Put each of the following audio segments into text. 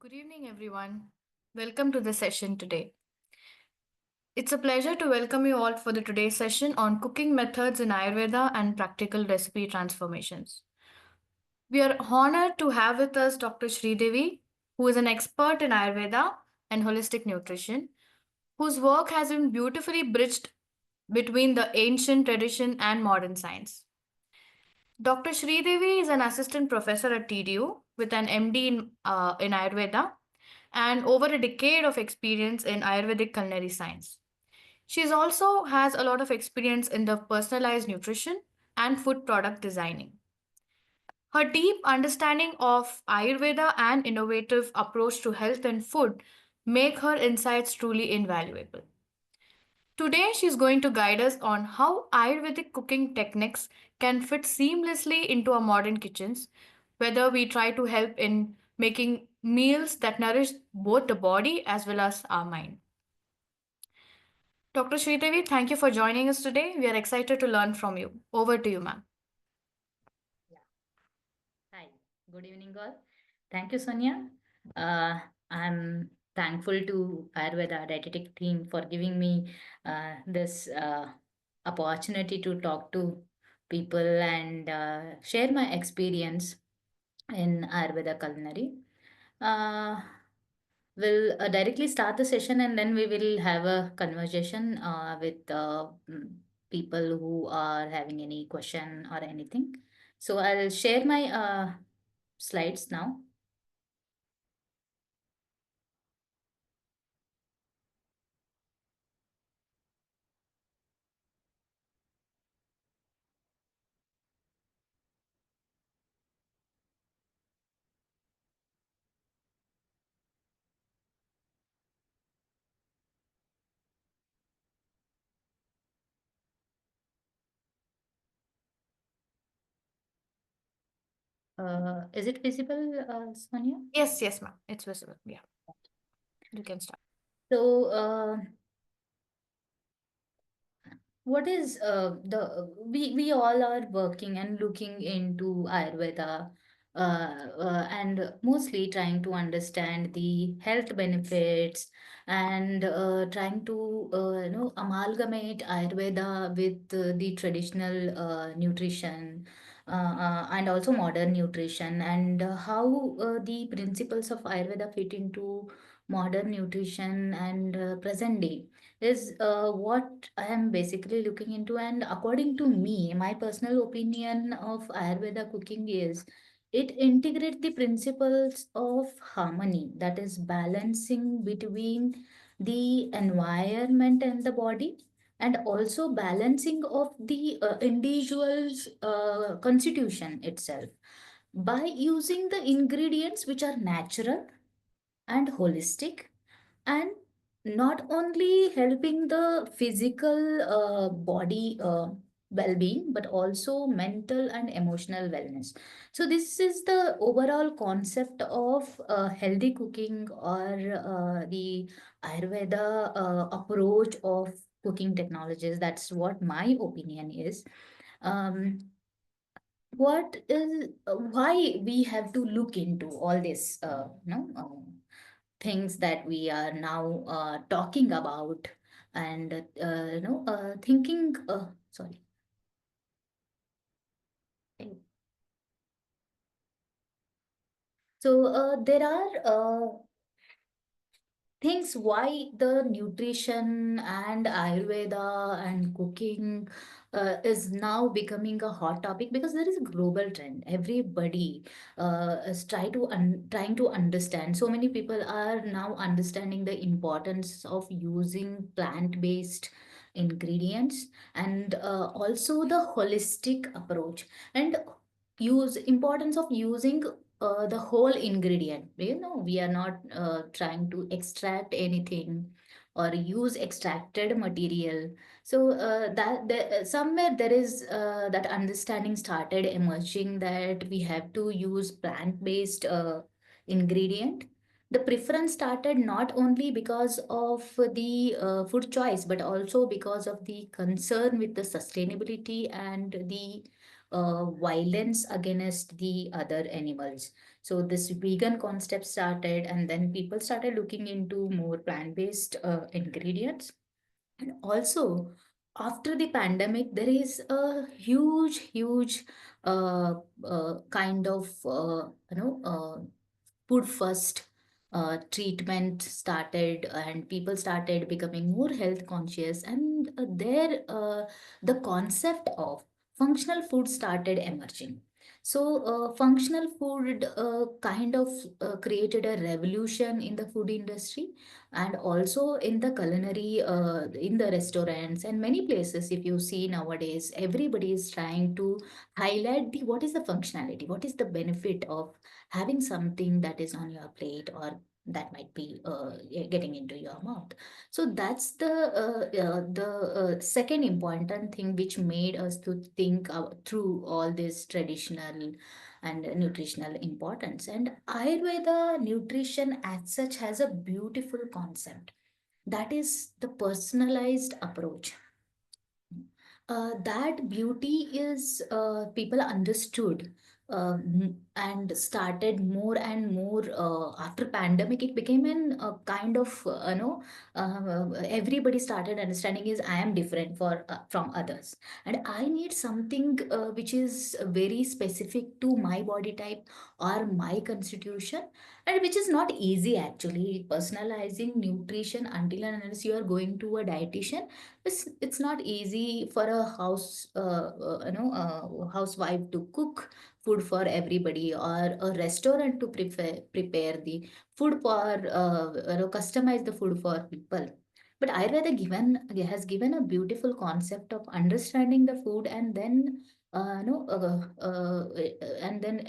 Good evening, everyone. Welcome to the session today. It's a pleasure to welcome you all for the today's session on cooking methods in Ayurveda and practical recipe transformations. We are honored to have with us Dr. Shridevi, who is an expert in Ayurveda and holistic nutrition, whose work has been beautifully bridged between the ancient tradition and modern science. Dr. Shridevi is an assistant professor at TDU with an MD in Ayurveda and over a decade of experience in Ayurvedic culinary science. She also has a lot of experience in the personalized nutrition and food product designing. Her deep understanding of Ayurveda and innovative approach to health and food make her insights truly invaluable. Today, she's going to guide us on how Ayurvedic cooking techniques can fit seamlessly into our modern kitchens, whether we try to help in making meals that nourish both the body as well as our mind. Dr. Sridevi, thank you for joining us today. We are excited to learn from you. Over to you, ma'am. Yeah. Hi, good evening, all. Thank you, Sonia. I'm thankful to Ayurveda Dietetic team for giving me this opportunity to talk to people and share my experience in Ayurveda Culinary. Uh, we'll directly start the session and then we will have a conversation with people who are having any question or anything. So I'll share my slides now. Is it visible, Sonia? Yes, yes, ma'am. It's visible. Yeah, you can start. So, what is we all are working and looking into Ayurveda and mostly trying to understand the health benefits and trying to amalgamate Ayurveda with the traditional nutrition and also modern nutrition and how the principles of Ayurveda fit into modern nutrition and present day is what I am basically looking into. And according to me, my personal opinion of Ayurveda cooking is it integrates the principles of harmony, that is, balancing between the environment and the body, and also balancing of the individual's constitution itself by using the ingredients which are natural and holistic, and not only helping the physical body well-being but also mental and emotional wellness. So this is the overall concept of healthy cooking or the Ayurveda approach of cooking technologies. That's what my opinion is. um, what is why we have to look into all this things that we are now talking about and thinking sorry. So there are things why the nutrition and Ayurveda and cooking is now becoming a hot topic, because there is a global trend. Everybody is trying to understand. So many people are now understanding the importance of using plant-based ingredients and also the holistic approach, and use importance of using the whole ingredient. We are not trying to extract anything or use extracted material. So somewhere there is that understanding started emerging that we have to use plant-based ingredient. The preference started not only because of the food choice but also because of the concern with the sustainability and the violence against the other animals. So this vegan concept started, and then people started looking into more plant-based ingredients. And also, after the pandemic, there is a huge kind of food first treatment started, and people started becoming more health conscious, and there the concept of functional food started emerging. So functional food kind of created a revolution in the food industry, and also in the culinary, in the restaurants and many places. If you see nowadays, everybody is trying to highlight the what is the functionality, what is the benefit of having something that is on your plate, or that might be getting into your mouth. So that's the second important thing which made us to think through all this traditional and nutritional importance. And Ayurveda nutrition as such has a beautiful concept, that is the personalized approach. That beauty is people understood, and started more and more after pandemic. It became an kind of everybody started understanding is I am different for from others, and I need something which is very specific to my body type or my constitution, and which is not easy actually. Personalizing nutrition until and unless you are going to a dietitian, it's not easy for a housewife to cook food for everybody, or a restaurant to prepare the food for customize the food for people. But Ayurveda has given a beautiful concept of understanding the food, and then and then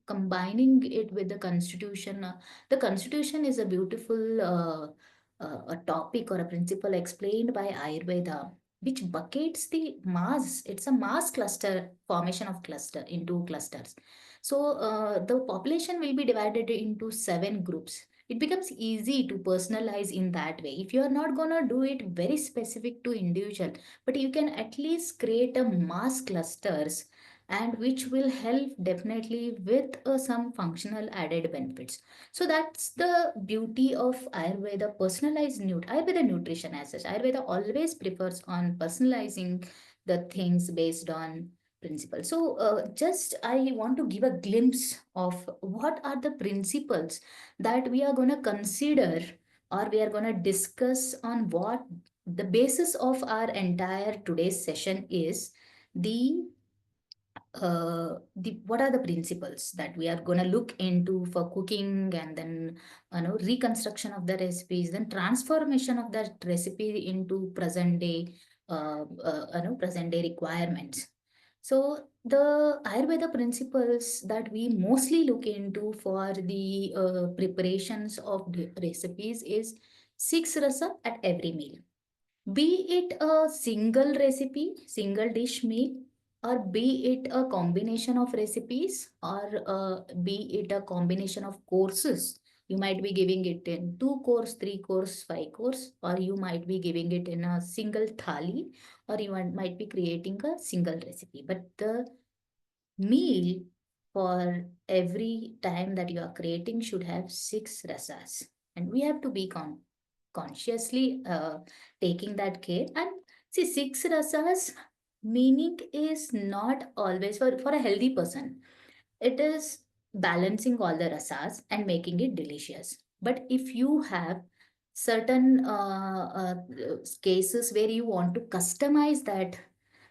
combining it with the constitution. The constitution is a beautiful a topic or a principle explained by Ayurveda, which buckets the mass. It's a mass cluster formation of cluster into clusters. So the population will be divided into 7 groups. It becomes easy to personalize in that way. If you are not gonna do it very specific to individual, but you can at least create a mass clusters, and which will help definitely with some functional added benefits. So that's the beauty of Ayurveda, personalized Ayurveda nutrition as such. Ayurveda always prefers on personalizing the things based on principles. So just I want to give a glimpse of what are the principles that we are going to consider, or we are going to discuss on what the basis of our entire today's session is. The what are the principles that we are going to look into for cooking, and then reconstruction of the recipes, then transformation of that recipe into present day present day requirements. So the Ayurveda principles that we mostly look into for the preparations of the recipes is 6 rasa at every meal, be it a single recipe, single dish meal, or be it a combination of recipes, or be it a combination of courses. You might be giving it in 2 course, 3 course, 5 course, or you might be giving it in a single thali, or you might be creating a single recipe. But the meal for every time that you are creating should have 6 rasas, and we have to be consciously taking that care. And see, 6 rasas meaning is not always for a healthy person. It is balancing all the rasas and making it delicious. But if you have certain cases where you want to customize that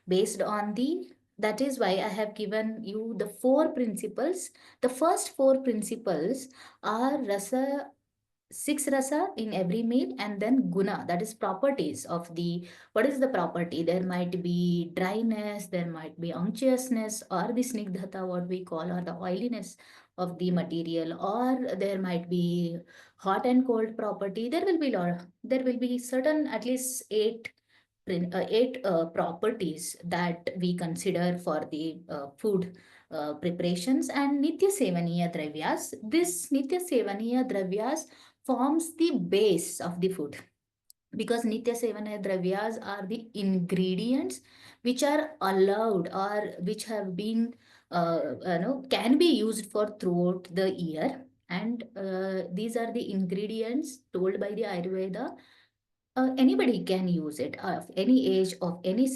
based on the, that is why I have given you the 4 principles. The first 4 principles are rasa, 6 rasa in every meal, and then guna, that is properties of the, what is the property. There might be dryness, there might be unctuousness, or the snigdhata, what we call, or the oiliness of the material, or there might be hot and cold property. There will be there will be certain at least 8 properties that we consider for the food preparations. And nitya sevaniya dravyas, this nitya sevaniya dravyas forms the base of the food. because nitya sevana dravyas are the ingredients which are allowed or which have been can be used for throughout the year. And these are the ingredients told by the Ayurveda. Anybody can use it of any age, of any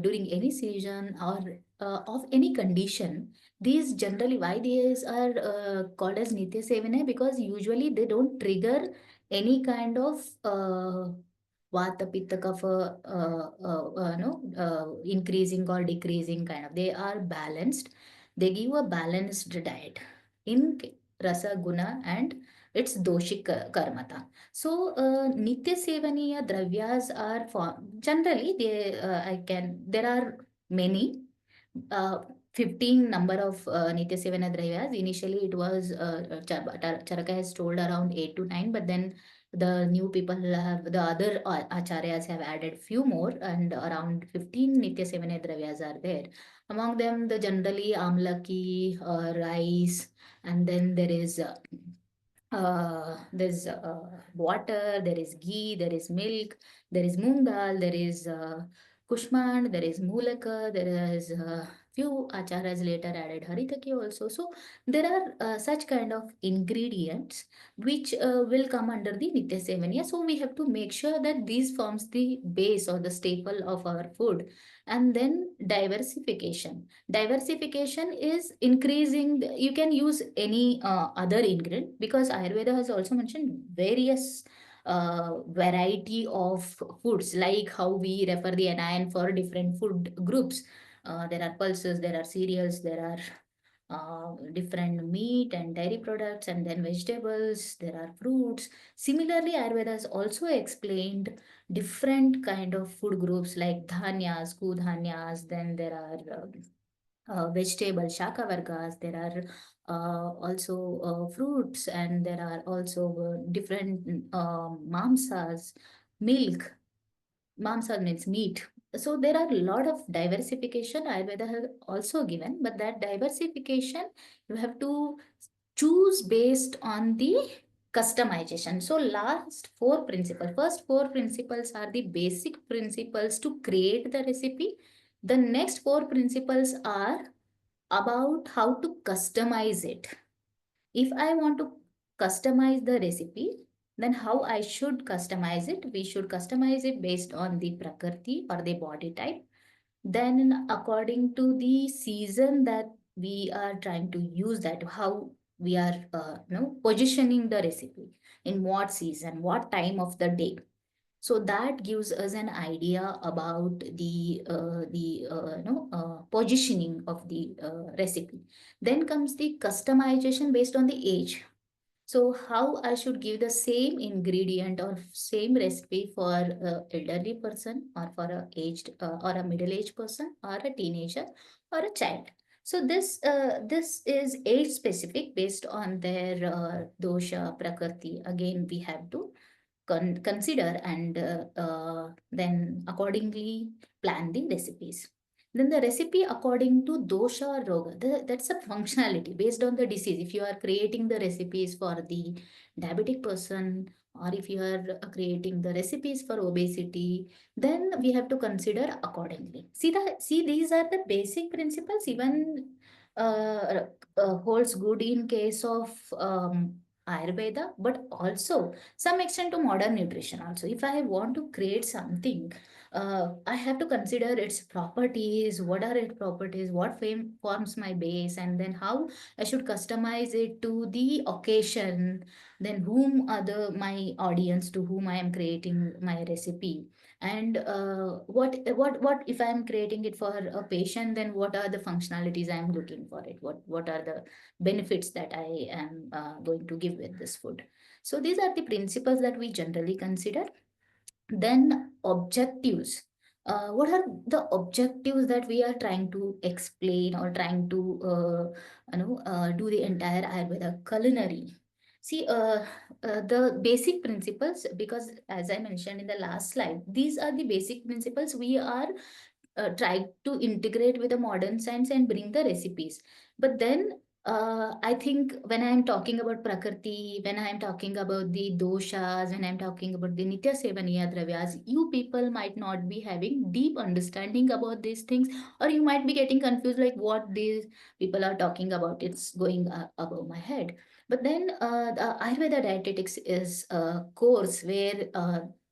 during any season, or of any condition. These generally, why these are called as nitya sevana, because usually they don't trigger any kind of vata pitta kapha no increasing or decreasing kind of. They are balanced. They give a balanced diet in rasa guna and its doshik karmata. So, nitya sevaniya dravyas are for generally there are many, uh, 15 number of nitya sevana dravyas. Initially, it was Charaka has told around 8 to 9, but then the new people have, the other acharyas have added few more, and around 15 nitya sevana dravyas are there. Among them, the generally amlaki, rice, and then there's water, there is ghee, there is milk, there is moong dal, there is kushmand, there is mulaka, there is few acharas later added haritaki also. So there are such kind of ingredients which will come under the nitya sevaniya. So we have to make sure that these forms the base or the staple of our food. And then diversification is increasing you can use any other ingredient, because Ayurveda has also mentioned various variety of foods, like how we refer the anion for different food groups. There are pulses, there are cereals, there are different meat and dairy products, and then vegetables, there are fruits. Similarly, Ayurveda has also explained different kind of food groups like dhanyas, kudhanyas, then there are vegetable shaka vargas, there are also fruits, and there are also different mamsas, milk. Mamsa means meat. So there are a lot of diversification Ayurveda has also given, but that diversification you have to choose based on the customization. So last four principles, first four principles are the basic principles to create the recipe. The next four principles are about how to customize it. If I want to customize the recipe, then how I should customize it? We should customize it based on the prakriti or the body type. Then, according to the season that we are trying to use that, how we are positioning the recipe in what season, what time of the day. So that gives us an idea about the positioning of the recipe. Then comes the customization based on the age. So how I should give the same ingredient or same recipe for a elderly person, or for a aged or a middle-aged person, or a teenager, or a child. So this is age specific based on their dosha prakriti. Again, we have to consider, and then accordingly plan the recipes. Then the recipe according to dosha or roga, that's a functionality based on the disease. If you are creating the recipes for the diabetic person, or if you are creating the recipes for obesity, then we have to consider accordingly. See, these are the basic principles. Even holds good in case of Ayurveda, but also some extent to modern nutrition also. If I want to create something, I have to consider its properties. What are its properties? What forms my base? And then how I should customize it to the occasion. Then whom are my audience to whom I am creating my recipe? And what if I am creating it for a patient? Then what are the functionalities I am looking for it? What are the benefits that I am going to give with this food? So these are the principles that we generally consider. Then objectives. What are the objectives that we are trying to explain, or trying to do the entire Ayurveda culinary? See, the basic principles, because as I mentioned in the last slide, these are the basic principles we are trying to integrate with the modern science and bring the recipes. But then I think when I'm talking about Prakriti, when I'm talking about the doshas, when I'm talking about the Nitya Sevaniya Dravyas, you people might not be having deep understanding about these things, or you might be getting confused like what these people are talking about. It's going above my head. But then the Ayurveda dietetics is a course where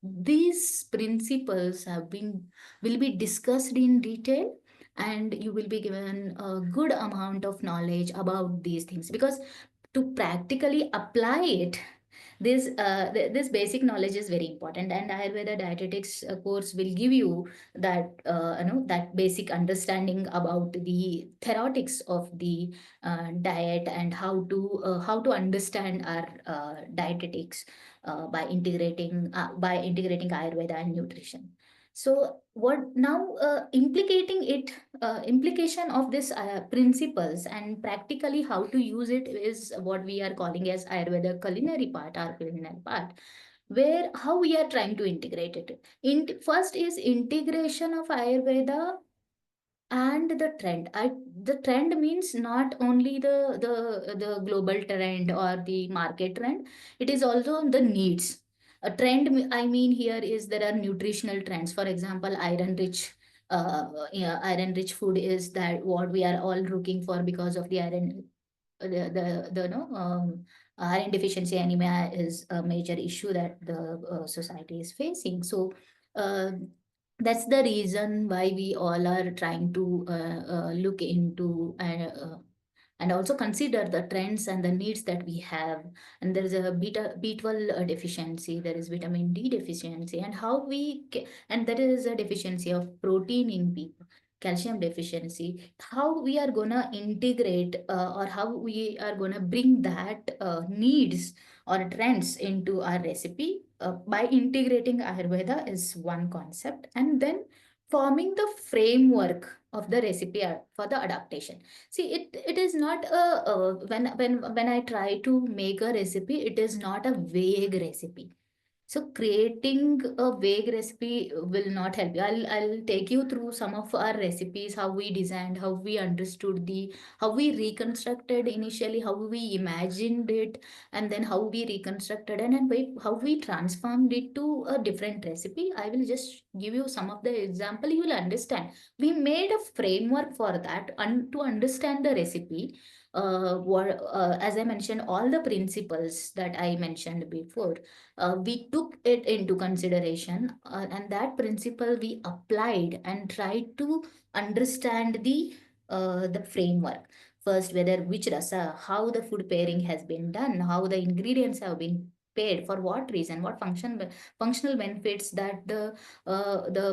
these principles have been will be discussed in detail, and you will be given a good amount of knowledge about these things, because to practically apply it, this basic knowledge is very important, and Ayurveda dietetics course will give you that that basic understanding about the theoretics of the diet, and how to understand our dietetics by integrating Ayurveda and nutrition. So what now implication of this principles and practically how to use it is what we are calling as Ayurveda culinary part, our culinary part, where how we are trying to integrate it. First is integration of Ayurveda and the trend. The trend means not only the global trend or the market trend, it is also the needs. A trend, I mean here is there are nutritional trends. For example, iron rich yeah, iron rich food is that what we are all looking for because of the iron, the no iron deficiency anemia is a major issue that the society is facing. So uh, that's the reason why we all are trying to look into and also consider the trends and the needs that we have. And there is a B12 deficiency, there is vitamin D deficiency, and and there is a deficiency of protein in people, calcium deficiency. How we are gonna integrate or how we are gonna bring that needs or trends into our recipe by integrating Ayurveda is one concept, and then forming the framework of the recipe for the adaptation. See, it is not when I try to make a recipe, it is not a vague recipe. So creating a vague recipe will not help you. I'll take you through some of our recipes, how we designed, how we understood how we reconstructed initially, how we imagined it, and then how we reconstructed it, and how we transformed it to a different recipe. I will just give you some of the example. You will understand. We made a framework for that, and to understand the recipe. As I mentioned, all the principles that I mentioned before, we took it into consideration, and that principle we applied and tried to understand the framework. First, whether which rasa, how the food pairing has been done, how the ingredients have been paired, for what reason, what functional benefits that the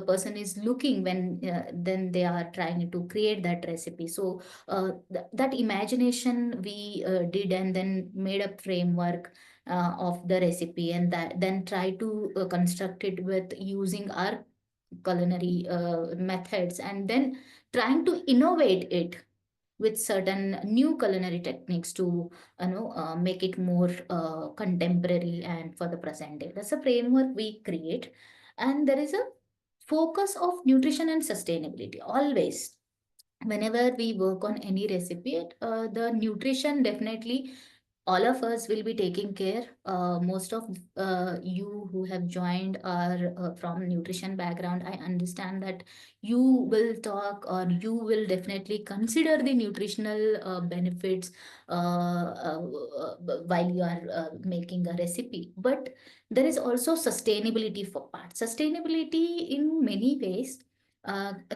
person is looking when then they are trying to create that recipe. So that imagination we did, and then made a framework of the recipe, and then try to construct it with using our culinary methods, and then trying to innovate it with certain new culinary techniques to make it more contemporary and for the present day. That's a framework we create, and there is a focus of nutrition and sustainability always. Whenever we work on any recipe, the nutrition definitely all of us will be taking care. Most of you who have joined are from nutrition background. I understand that you will talk, or you will definitely consider the nutritional benefits while you are making a recipe. But there is also sustainability for part. Sustainability in many ways.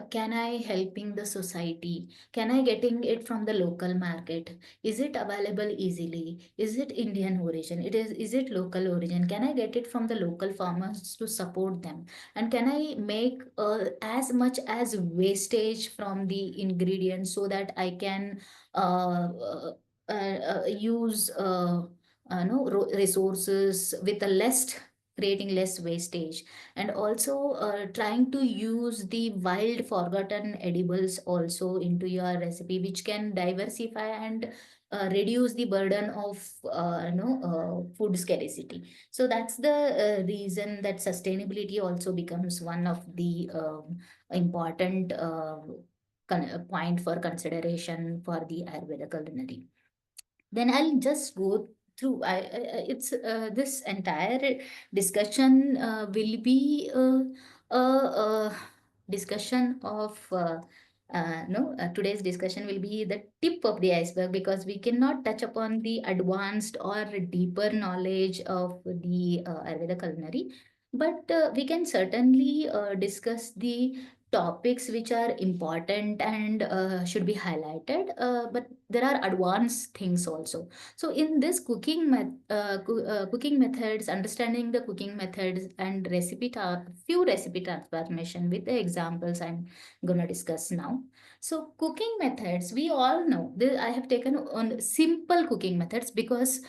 Can I helping the society? Can I getting it from the local market? Is it available easily? Is it Indian origin? Is it local origin? Can I get it from the local farmers to support them? And can I make as much as wastage from the ingredients so that I can use no resources with a less, creating less wastage, and also trying to use the wild forgotten edibles also into your recipe, which can diversify and reduce the burden of food scarcity. So that's the reason that sustainability also becomes one of the important point for consideration for the Ayurveda culinary. then I'll just go through. It's this entire discussion will be a discussion of no today's discussion will be the tip of the iceberg, because we cannot touch upon the advanced or deeper knowledge of the Ayurveda culinary, but we can certainly discuss the topics which are important and should be highlighted, but there are advanced things also. So in this cooking methods, understanding the cooking methods and few recipe transformation with the examples I'm gonna discuss now. So cooking methods, we all know. I have taken on simple cooking methods because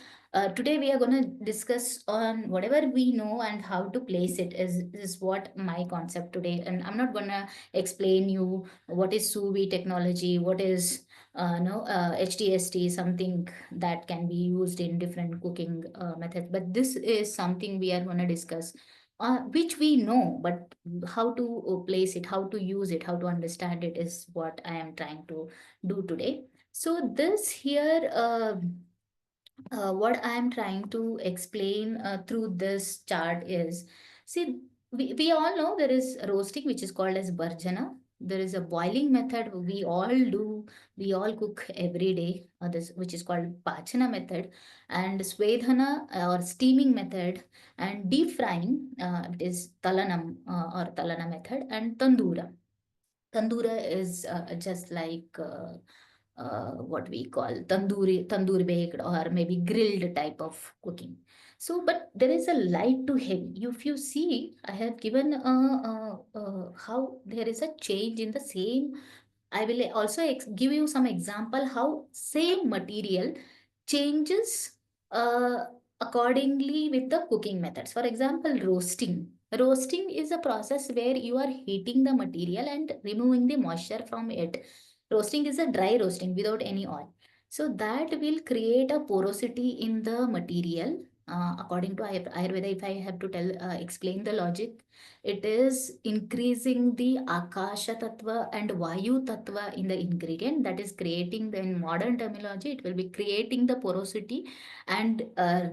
today we are going to discuss on whatever we know and how to place it is what my concept today. And I'm not going to explain you what is sous vide technology, what is no HTST, something that can be used in different cooking methods. But this is something we are going to discuss, which we know, but how to place it, how to use it, how to understand it is what I am trying to do today. So this here. What I am trying to explain through this chart is, see, we all know there is roasting, which is called as Barjana. There is a boiling method we all do, we all cook every day, this, which is called Pachana method, and Svedhana or steaming method, and deep frying, it is Talanam or Talana method, and Tandura. Tandura is just like what we call tandoori baked or maybe grilled type of cooking. So, but there is a light to heavy. If you see, I have given how there is a change in the same. I will also give you some example how same material changes uh, accordingly with the cooking methods. For example, roasting. Roasting is a process where you are heating the material and removing the moisture from it. Roasting is a dry roasting without any oil. So that will create a porosity in the material. According to Ayurveda, if I have to explain the logic, it is increasing the Akasha Tattva and Vayu Tattva in the ingredient, that is creating the, in modern terminology, it will be creating the porosity and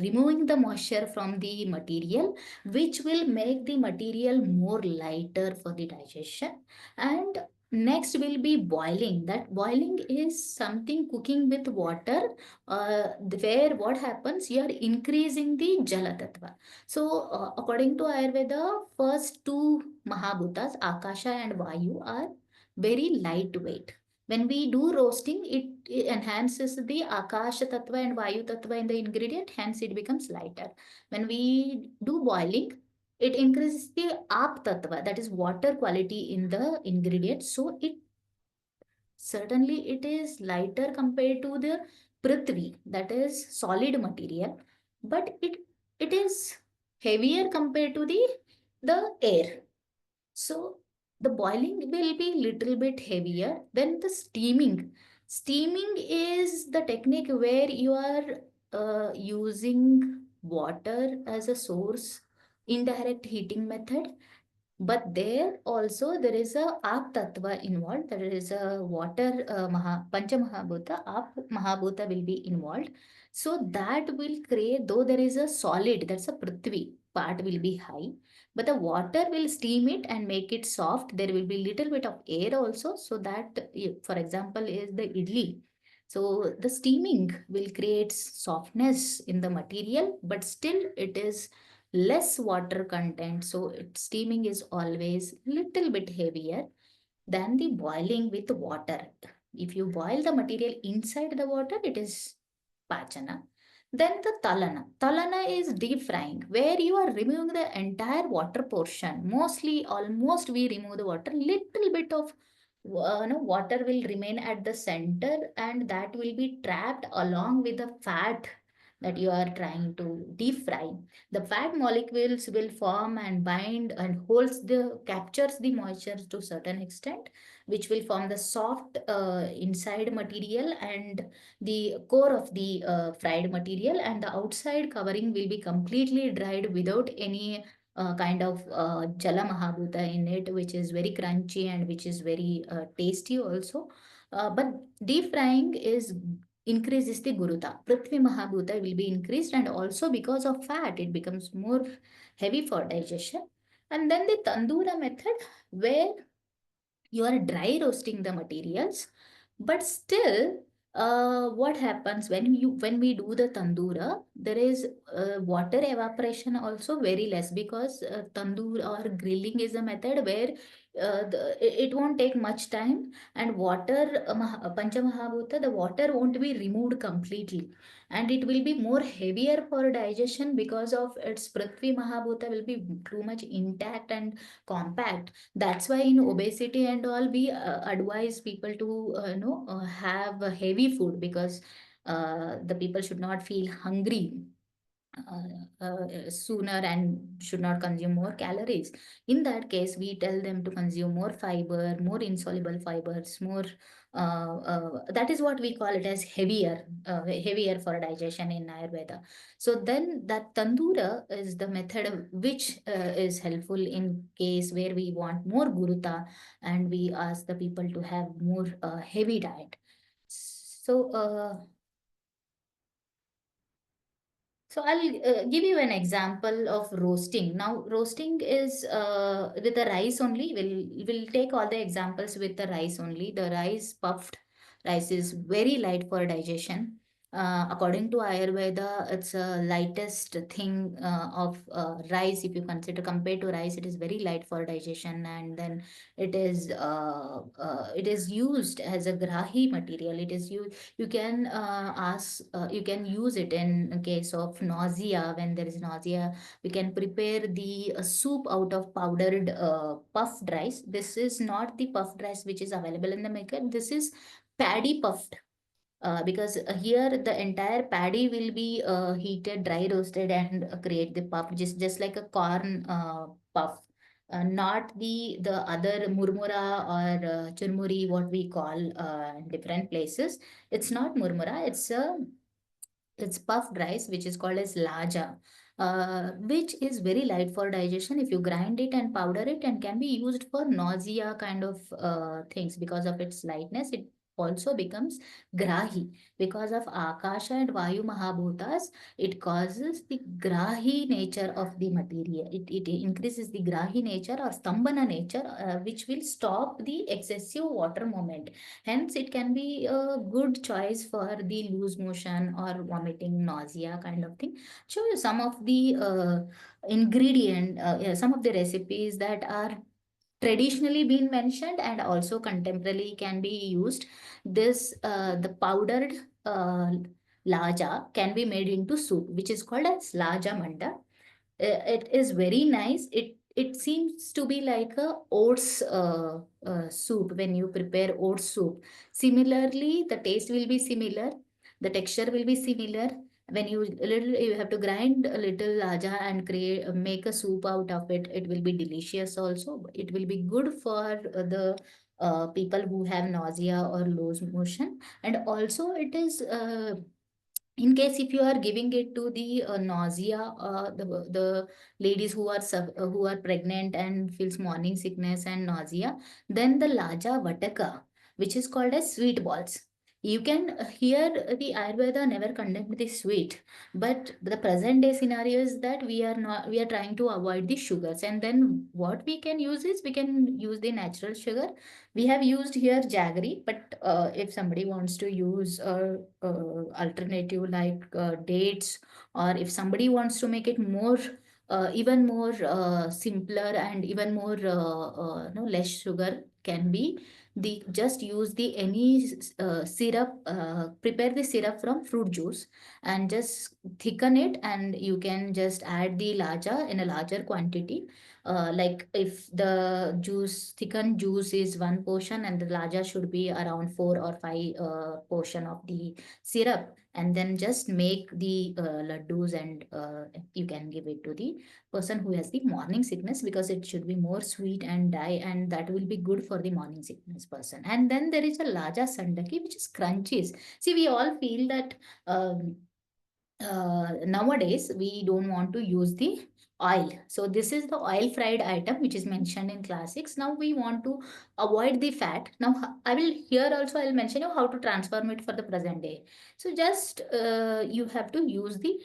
removing the moisture from the material, which will make the material more lighter for the digestion. And next will be boiling. That boiling is something cooking with water, where what happens, you are increasing the Jala Tattva. So, according to Ayurveda, first two Mahabhutas, Akasha and Vayu, are very lightweight. When we do roasting, it enhances the Akasha Tattva and Vayu Tattva in the ingredient, hence it becomes lighter. When we do boiling, it increases the Aap Tattva, that is water quality in the ingredient. So, it certainly it is lighter compared to the Prithvi, that is solid material, but it is heavier compared to the air. So the boiling will be little bit heavier than the steaming. Steaming is the technique where you are using water as a source, indirect heating method, but there also there is a Aap Tattva involved. There is a water Pancha Mahabhuta, Aap Mahabhuta will be involved. So that will create, though there is a solid, that's a Prithvi part will be high, but the water will steam it and make it soft. There will be little bit of air also. So that, for example, is the idli. So the steaming will create softness in the material, but still it is less water content, so steaming is always little bit heavier than the boiling with water. If you boil the material inside the water, it is pachana. Then the talana is deep frying, where you are removing the entire water portion. Mostly almost we remove the water, little bit of no, water will remain at the center, and that will be trapped along with the fat that you are trying to deep fry. The fat molecules will form and bind and holds the captures the moisture to certain extent, which will form the soft inside material and the core of the fried material, and the outside covering will be completely dried without any kind of jala mahabhuta in it, which is very crunchy and which is very tasty also. But deep frying is increases the guruta. Prithvi Mahabhuta will be increased, and also because of fat, it becomes more heavy for digestion. And then the Tandura method, where you are dry roasting the materials, but still what happens when we do the tandoora, there is water evaporation also very less, because tandoor or grilling is a method where it won't take much time, and water panchamahabhuta, the water won't be removed completely, and it will be more heavier for digestion because of its prithvi mahabhuta will be too much intact and compact. That's why in obesity and all, we advise people to have a heavy food, because the people should not feel hungry sooner and should not consume more calories. In that case, we tell them to consume more fiber, more insoluble fibers, more. That is what we call it as heavier for digestion in Ayurveda. So then that tandoora is the method which is helpful in case where we want more guruta, and we ask the people to have more heavy diet. So I'll give you an example of roasting. Now, roasting is with the rice only. We'll take all the examples with the rice only. The rice, puffed rice, is very light for digestion. According to Ayurveda, it's a lightest thing of rice. If you consider compared to rice, it is very light for digestion, and then it is used as a grahi material. It is used, you can use it in case of nausea. When there is nausea, we can prepare the soup out of powdered puffed rice. This is not the puffed rice which is available in the market. This is paddy puffed, because here the entire paddy will be heated, dry roasted, and create the puff, just like a corn puff. Not the other murmura or churmuri, what we call in different places. It's not murmura, it's puffed rice, which is called as laja, which is very light for digestion if you grind it and powder it, and can be used for nausea kind of things. Because of its lightness, it also becomes grahi. Because of akasha and vayu mahabhutas, it causes the grahi nature of the material. It increases the grahi nature or stambhana nature, which will stop the excessive water movement. Hence, it can be a good choice for the loose motion or vomiting, nausea kind of thing. Show you some of the yeah, some of the recipes that are traditionally been mentioned and also contemporarily can be used. The powdered uh, laja can be made into soup, which is called as laja manda. It is very nice. It seems to be like a oats soup when you prepare oats soup. Similarly, the taste will be similar, the texture will be similar. When you have to grind a little laja and create make a soup out of it. It will be delicious also. It will be good for the people who have nausea or loose motion, and also it is in case if you are giving it to the nausea, the ladies who are pregnant and feels morning sickness and nausea, then the laja vataka, which is called as sweet balls. You can hear the Ayurveda never condemned the sweet, but the present day scenario is that we are trying to avoid the sugars, and then what we can use is we can use the natural sugar. We have used here jaggery, but if somebody wants to use alternative like dates, or if somebody wants to make it more even more simpler and even more no less sugar, can be the just use the any syrup, prepare the syrup from fruit juice and just thicken it, and you can just add the laja in a larger quantity. Like if the thickened juice is one portion, and the laja should be around four or five portion of the syrup, and then just make the laddus, and you can give it to the person who has the morning sickness, because it should be more sweet and dry, and that will be good for the morning sickness person. And then there is a laja sandaki, which is crunchies. See, we all feel that. nowadays we don't want to use the oil. So this is the oil fried item which is mentioned in classics. Now we want to avoid the fat. Now I will here also I'll mention you how to transform it for the present day. So just you have to use the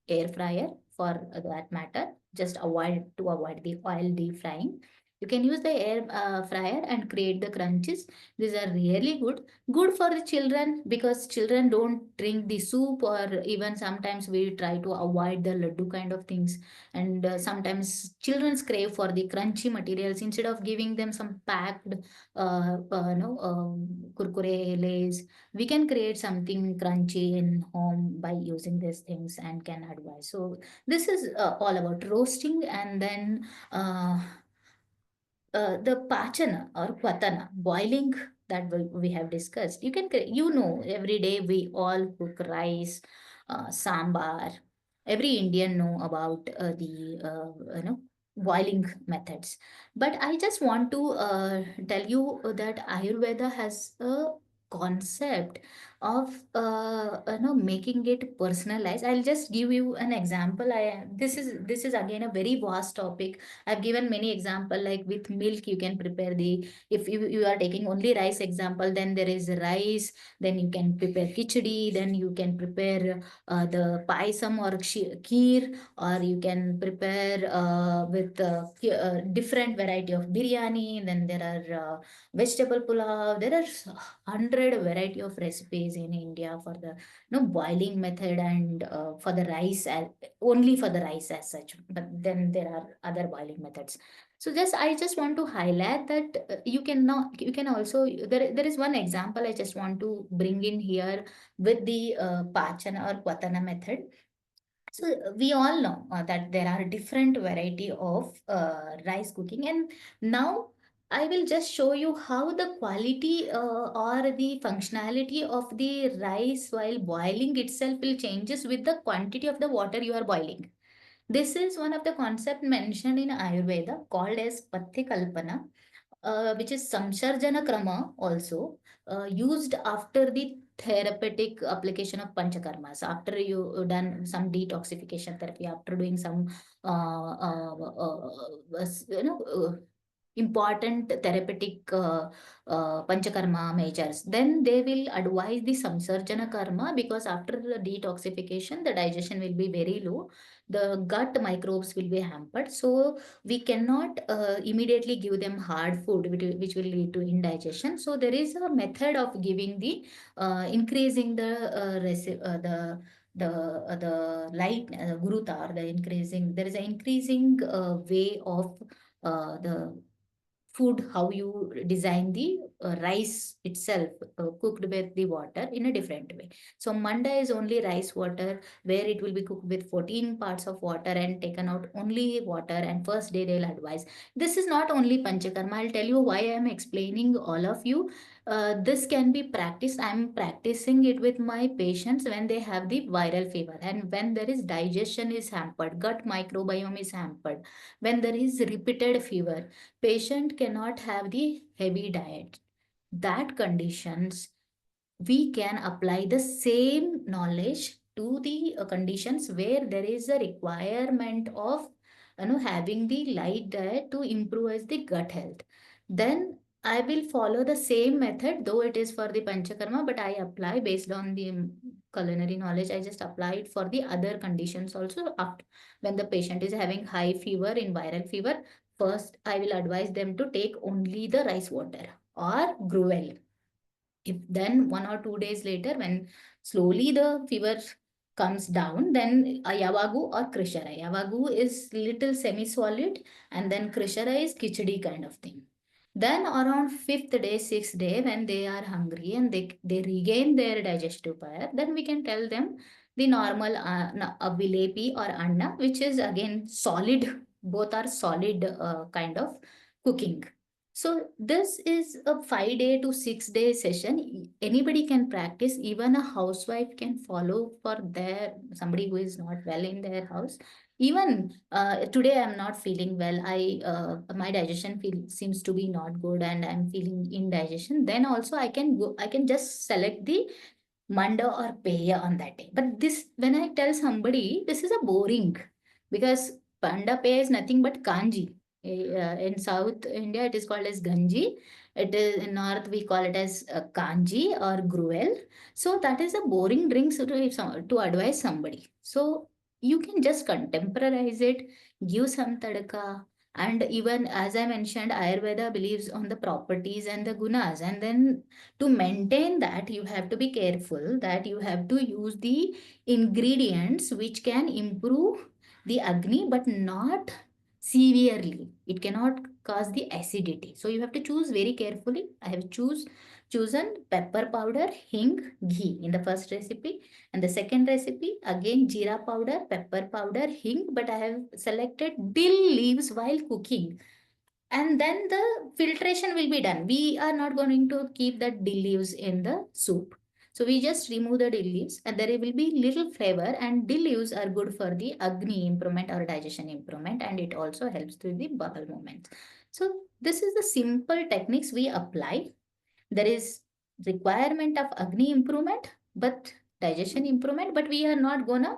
air fryer for that matter. Just avoid the oil deep frying. You can use the air fryer and create the crunches. These are really good for the children because children don't drink the soup, or even sometimes we try to avoid the laddu kind of things. And sometimes children crave for the crunchy materials. Instead of giving them some packed no kurkure lays, we can create something crunchy in home by using these things and can advise. So this is all about roasting. And then the pachana or patana, boiling, that we have discussed. You can, every day we all cook rice, sambar. Every Indian know about the boiling methods. But I just want to tell you that Ayurveda has a concept of making it personalized. I'll just give you an example. This is again a very vast topic. I've given many example, like with milk you can prepare the, if you are taking only rice example, then there is rice, then you can prepare khichdi, then you can prepare the paisam or kheer, or you can prepare with different variety of biryani. Then there are vegetable pulao. There are 100 variety of recipes in India for the boiling method, and for the rice only for the rice as such. But then there are other boiling methods. So just I just want to highlight that you can also, there is one example I just want to bring in here with the pachana or patana method. So we all know that there are different variety of rice cooking, and now I will just show you how the quality or the functionality of the rice while boiling itself will changes with the quantity of the water you are boiling. This is one of the concept mentioned in Ayurveda called as Pathikalpana, which is Samsarjana Krama also, used after the therapeutic application of panchakarmas. After you done some detoxification therapy, after doing some important therapeutic panchakarma measures, then they will advise the samsarjana karma, because after the detoxification the digestion will be very low, the gut microbes will be hampered. So we cannot immediately give them hard food, which will lead to indigestion. So there is a method of giving the increasing the the light guruta, or the increasing, there is an increasing way of the food, how you design the rice itself, cooked with the water in a different way. So Manda is only rice water, where it will be cooked with 14 parts of water and taken out only water, and first day they'll advise. This is not only Panchakarma. I'll tell you why I'm explaining all of you. This can be practiced. I'm practicing it with my patients when they have the viral fever, and when there is digestion is hampered, gut microbiome is hampered, when there is repeated fever, patient cannot have the heavy diet. That conditions, we can apply the same knowledge to the conditions where there is a requirement of having the light diet to improve as the gut health. Then I will follow the same method, though it is for the panchakarma, but I apply based on the culinary knowledge. I just apply it for the other conditions also. After, when the patient is having high fever, in viral fever, first I will advise them to take only the rice water or gruel. If then 1 or 2 days later, when slowly the fever comes down, then a yavagu or krishara. Yavagu is little semi-solid, and then krishara is khichdi kind of thing. Then around fifth day, sixth day, when they are hungry and they regain their digestive power, then we can tell them the normal vilepi or anna, which is again solid. Both are solid kind of cooking. So this is a 5 day to 6 day session. Anybody can practice. Even a housewife can follow for their somebody who is not well in their house. Even today, I'm not feeling well. My digestion seems to be not good, and I'm feeling indigestion. Then also I can go. I can just select the Manda or Peya on that day. But this, when I tell somebody, this is a boring, because Panda Peya is nothing but kanji. In South India, it is called as ganji. It is in North, we call it as kanji or gruel. So that is a boring drink, so to, to advise somebody. So you can just contemporize it, give some tadka. And even as I mentioned, Ayurveda believes on the properties and the gunas. And then to maintain that, you have to be careful that you have to use the ingredients which can improve the agni, but not severely. It cannot cause the acidity, so you have to choose very carefully. I have chosen pepper powder, hing, ghee in the first recipe. And the second recipe, again jeera powder, pepper powder, hing, but I have selected dill leaves while cooking. And then the filtration will be done. We are not going to keep the dill leaves in the soup. So we just remove the dill leaves, and there will be little flavor, and dill leaves are good for the agni improvement or digestion improvement, and it also helps with the bowel movement. So this is the simple techniques we apply. There is requirement of agni improvement, but digestion improvement, but we are not gonna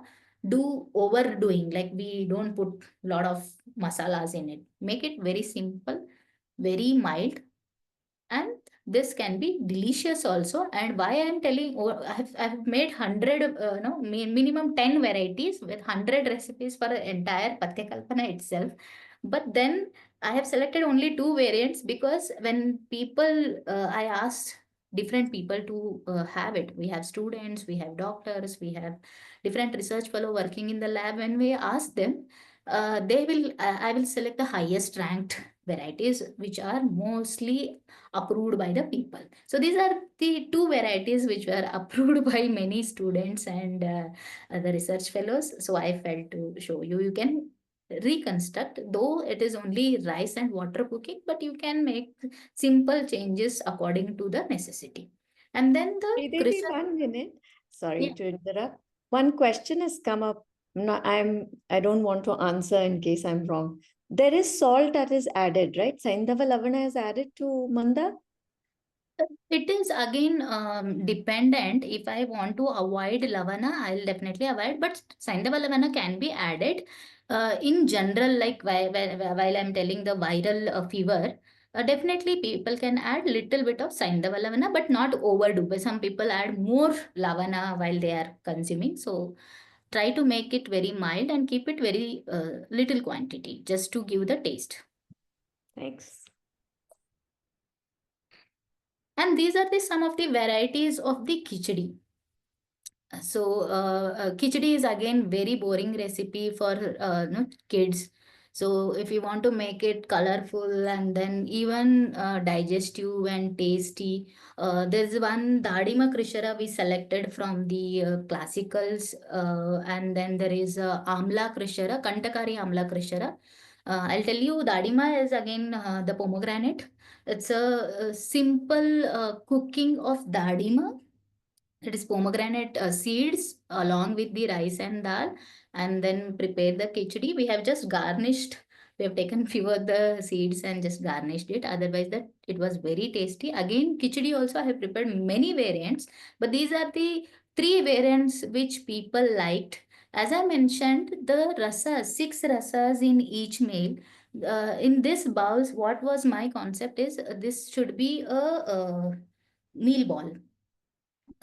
do overdoing, like we don't put lot of masalas in it. Make it very simple, very mild, and this can be delicious also. And why I'm telling, oh, I've made 100, no, minimum 10 varieties with 100 recipes for the entire Patya Kalpana itself. But then I have selected only two variants, because when people, I asked different people to have it. We have students, we have doctors, we have different research fellow working in the lab. When we ask them, they will, I will select the highest ranked varieties, which are mostly approved by the people. So these are the two varieties which were approved by many students and the research fellows. So I felt to show you. You can reconstruct, though it is only rice and water cooking, but you can make simple changes according to the necessity. And then the Sridevi, Krishara. 1 minute. Sorry Yeah. to interrupt. One question has come up. No, I don't want to answer in case I'm wrong. There is salt that is added, right? Saindhava Lavana is added to Manda. It is again dependent. If I want to avoid lavana, I'll definitely avoid. But Saindhava lavana can be added. In general, like while I'm telling the viral fever, definitely people can add little bit of Saindhava lavana, but not overdo. But some people add more lavana while they are consuming. So try to make it very mild and keep it very little quantity, just to give the taste. Thanks. And these are the some of the varieties of the khichdi. So khichdi is again very boring recipe for kids. So if you want to make it colorful and then even digestive and tasty, there's one Dadima Krishara we selected from the classicals, and then there is Amla Krishara, Kantakari Amla Krishara. I'll tell you, Dadima is again the pomegranate. It's a simple cooking of Dadima. It is pomegranate seeds along with the rice and dal, and then prepare the khichdi. We have just garnished. We have taken few of the seeds and just garnished it. Otherwise, that it was very tasty. Again, khichdi also I have prepared many variants, but these are the three variants which people liked. As I mentioned, the rasas, six rasas in each meal. In this bowls, what was my concept is this should be a meal ball.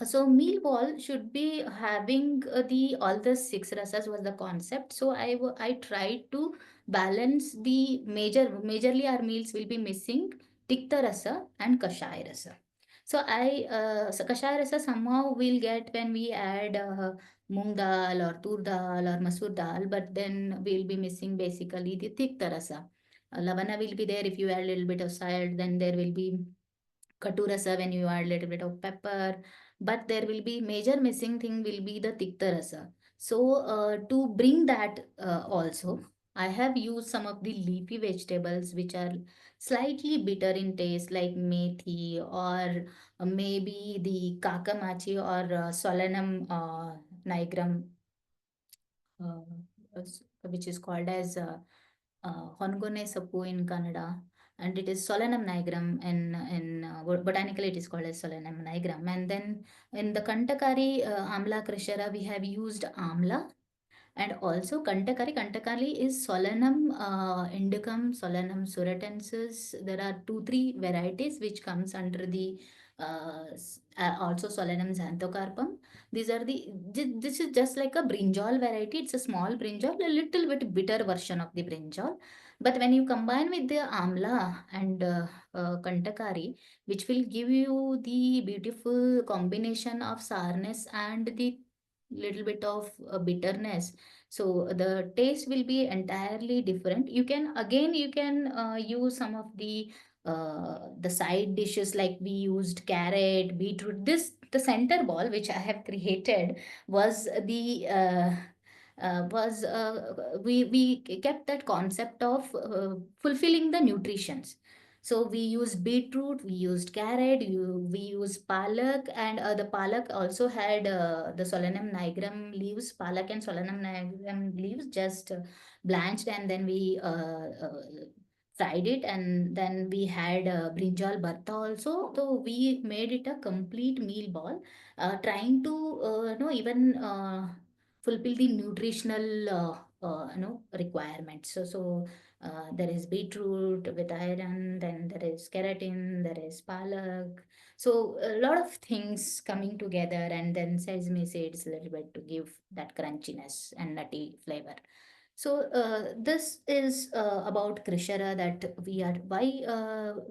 So meal ball should be having the all the six rasas was the concept. So I tried to balance the majorly our meals will be missing tikta rasa and kashaya rasa. So so kashaya rasa somehow we'll get when we add moong dal or tur dal or masoor dal, but then we'll be missing basically the tikta rasa. Lavana will be there if you add a little bit of salt, then there will be katurasa when you add a little bit of pepper, but there will be major missing thing will be the tikta rasa. So to bring that also, I have used some of the leafy vegetables which are slightly bitter in taste, like methi or maybe the kakamachi or solanum nigrum, which is called as Hongone Sapu in Kannada. and it is Solanum nigrum. In botanically it is called as Solanum nigrum. And then in the Kantakari Amla Krishara, we have used Amla. And also Kantakari is Solanum indicum, Solanum suratensis. There are two, three varieties which comes under the also Solanum xanthocarpum. These are this is just like a brinjal variety. It's a small brinjal, a little bit bitter version of the brinjal. But when you combine with the amla and Kantakari, which will give you the beautiful combination of sourness and the little bit of bitterness, so the taste will be entirely different. You can use some of the side dishes, like we used carrot, beetroot. This the center ball which I have created was the we kept that concept of fulfilling the nutritions. So we used beetroot, we used carrot, we used palak, and the palak also had the Solanum nigrum leaves, palak and Solanum nigrum leaves just blanched, and then we fried it, and then we had brinjal bharta also. So we made it a complete meal ball, trying to even fulfill the nutritional requirements. So there is beetroot with iron, then there is keratin, there is palak. So a lot of things coming together, and then sesame seeds a little bit to give that crunchiness and nutty flavor. So this is about Krishara, that we are why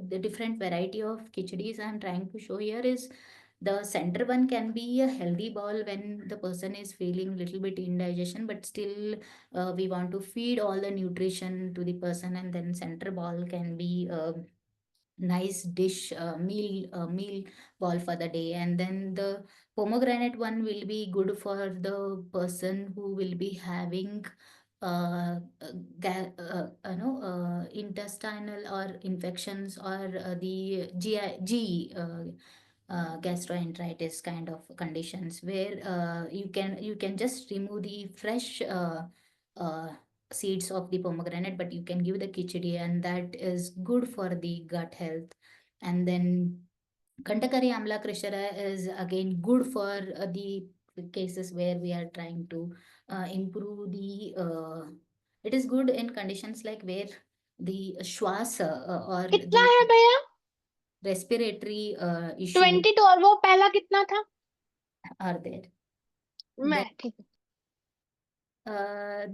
the different variety of khichadis I am trying to show here is the center one can be a healthy ball when the person is feeling little bit indigestion, but still we want to feed all the nutrition to the person, and then center ball can be nice dish, meal ball for the day. And then the pomegranate one will be good for the person who will be having intestinal or infections, or the gastroenteritis kind of conditions, where you can just remove the fresh uh, seeds of the pomegranate, but you can give the khichdi, and that is good for the gut health. And then Kantakari Amla Krishara is again good for the cases where we are trying to improve the. It is good in conditions like where the shwasa or कितना the है भैया? respiratory issues 20 तो और वो पहला कितना था? are there. मैं ठीक है.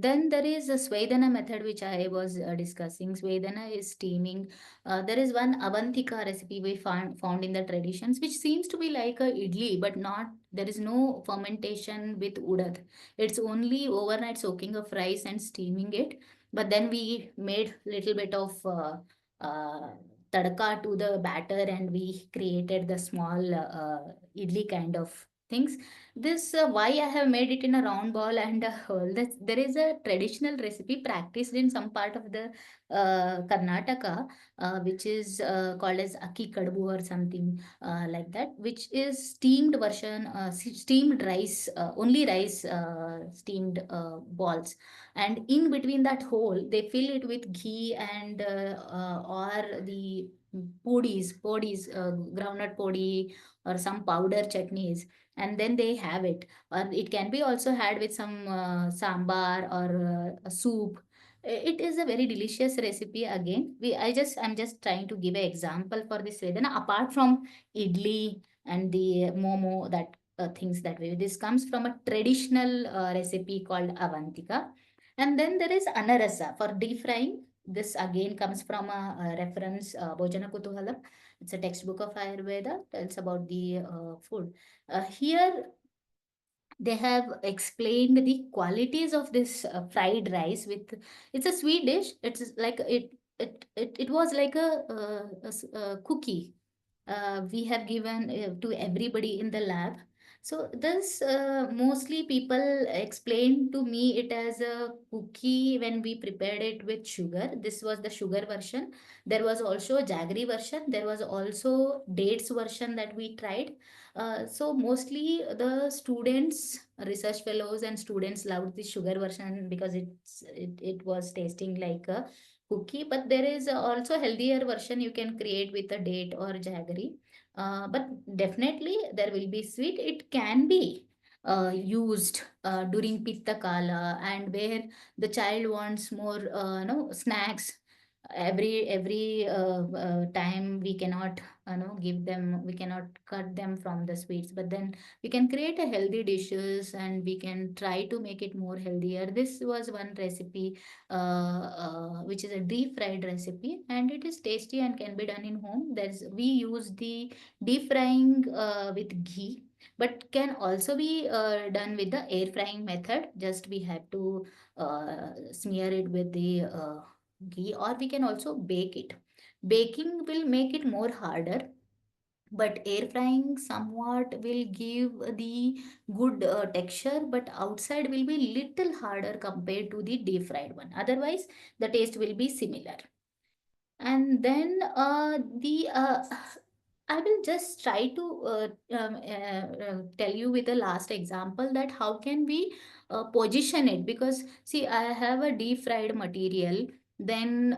Then there is a Svedana method which I was discussing. Svedana is steaming. There is one Avantika recipe we found in the traditions, which seems to be like a idli, but not. There is no fermentation with udad. It's only overnight soaking of rice and steaming it. But then we made little bit of uh, tadka to the batter, and we created the small idli kind of things. This why I have made it in a round ball and a hole. There is a traditional recipe practiced in some part of the Karnataka, which is called as Aki Kadbu or something like that, which is steamed version, steamed rice, only rice steamed balls. And in between that hole, they fill it with ghee and or the podis, groundnut podi or some powder chutneys, and then they have it. Or it can be also had with some sambar or a soup. It is a very delicious recipe. Again, I'm just trying to give an example for this vedana. Apart from idli and the momo, that things that way, this comes from a traditional recipe called Avantika. And then there is anarasa for deep frying. This again comes from a reference, Bhojana Kutuhalam. It's a textbook of Ayurveda, tells about the food. Here they have explained the qualities of this fried rice with. It's a sweet dish. It's like it was like a cookie we have given to everybody in the lab. So this mostly people explained to me it as a cookie when we prepared it with sugar. This was the sugar version. There was also a jaggery version. There was also dates version that we tried. So mostly the students research fellows and students loved the sugar version because it was tasting like a cookie. But there is also healthier version you can create with a date or jaggery. But definitely there will be sweet. It can be used during pitta kala, and where the child wants more no snacks. Every time we cannot give them, we cannot cut them from the sweets, but then we can create a healthy dishes and we can try to make it more healthier. This was one recipe which is a deep fried recipe, and it is tasty and can be done in home. There's we use the deep frying with ghee, but can also be done with the air frying method. Just we have to smear it with the ghee, or we can also bake it. Baking will make it more harder, but air frying somewhat will give the good texture, but outside will be little harder compared to the deep fried one. Otherwise the taste will be similar. And then the I will just try to tell you with the last example that how can we position it. Because see, I have a deep fried material, then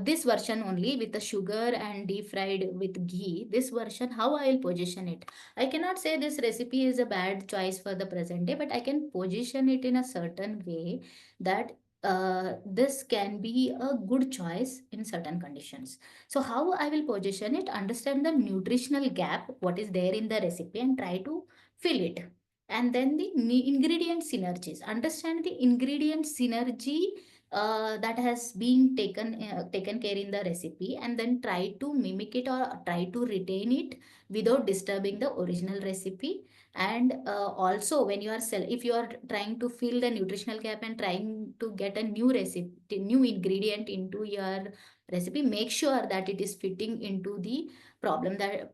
this version only with the sugar and deep fried with ghee. This version, how I will position it? I cannot say this recipe is a bad choice for the present day, but I can position it in a certain way that this can be a good choice in certain conditions. So how I will position it? Understand the nutritional gap, what is there in the recipe, and try to fill it. And then the ingredient synergies. Understand the ingredient synergy that has been taken care in the recipe, and then try to mimic it or try to retain it without disturbing the original recipe. And also when you are if you are trying to fill the nutritional gap and trying to get a new recipe, new ingredient into your recipe, make sure that it is fitting into the problem that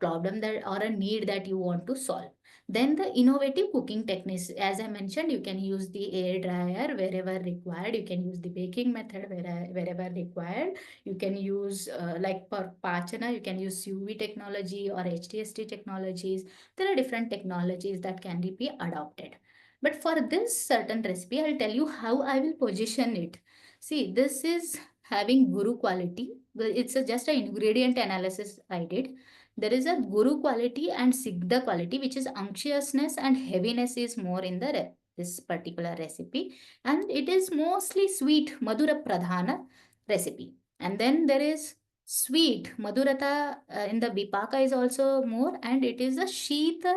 or a need that you want to solve. Then the innovative cooking techniques, as I mentioned, you can use the air dryer wherever required, you can use the baking method wherever required, you can use like for pachana you can use UV technology or HTST technologies. There are different technologies that can be adopted. But for this certain recipe, I'll tell you how I will position it. See, this is having guru quality. Well, it's just an ingredient analysis I did. There is a guru quality and siddha quality, which is unctuousness and heaviness is more in the this particular recipe, and it is mostly sweet madhura pradhana recipe. And then there is sweet madhurata in the vipaka is also more, and it is a shita.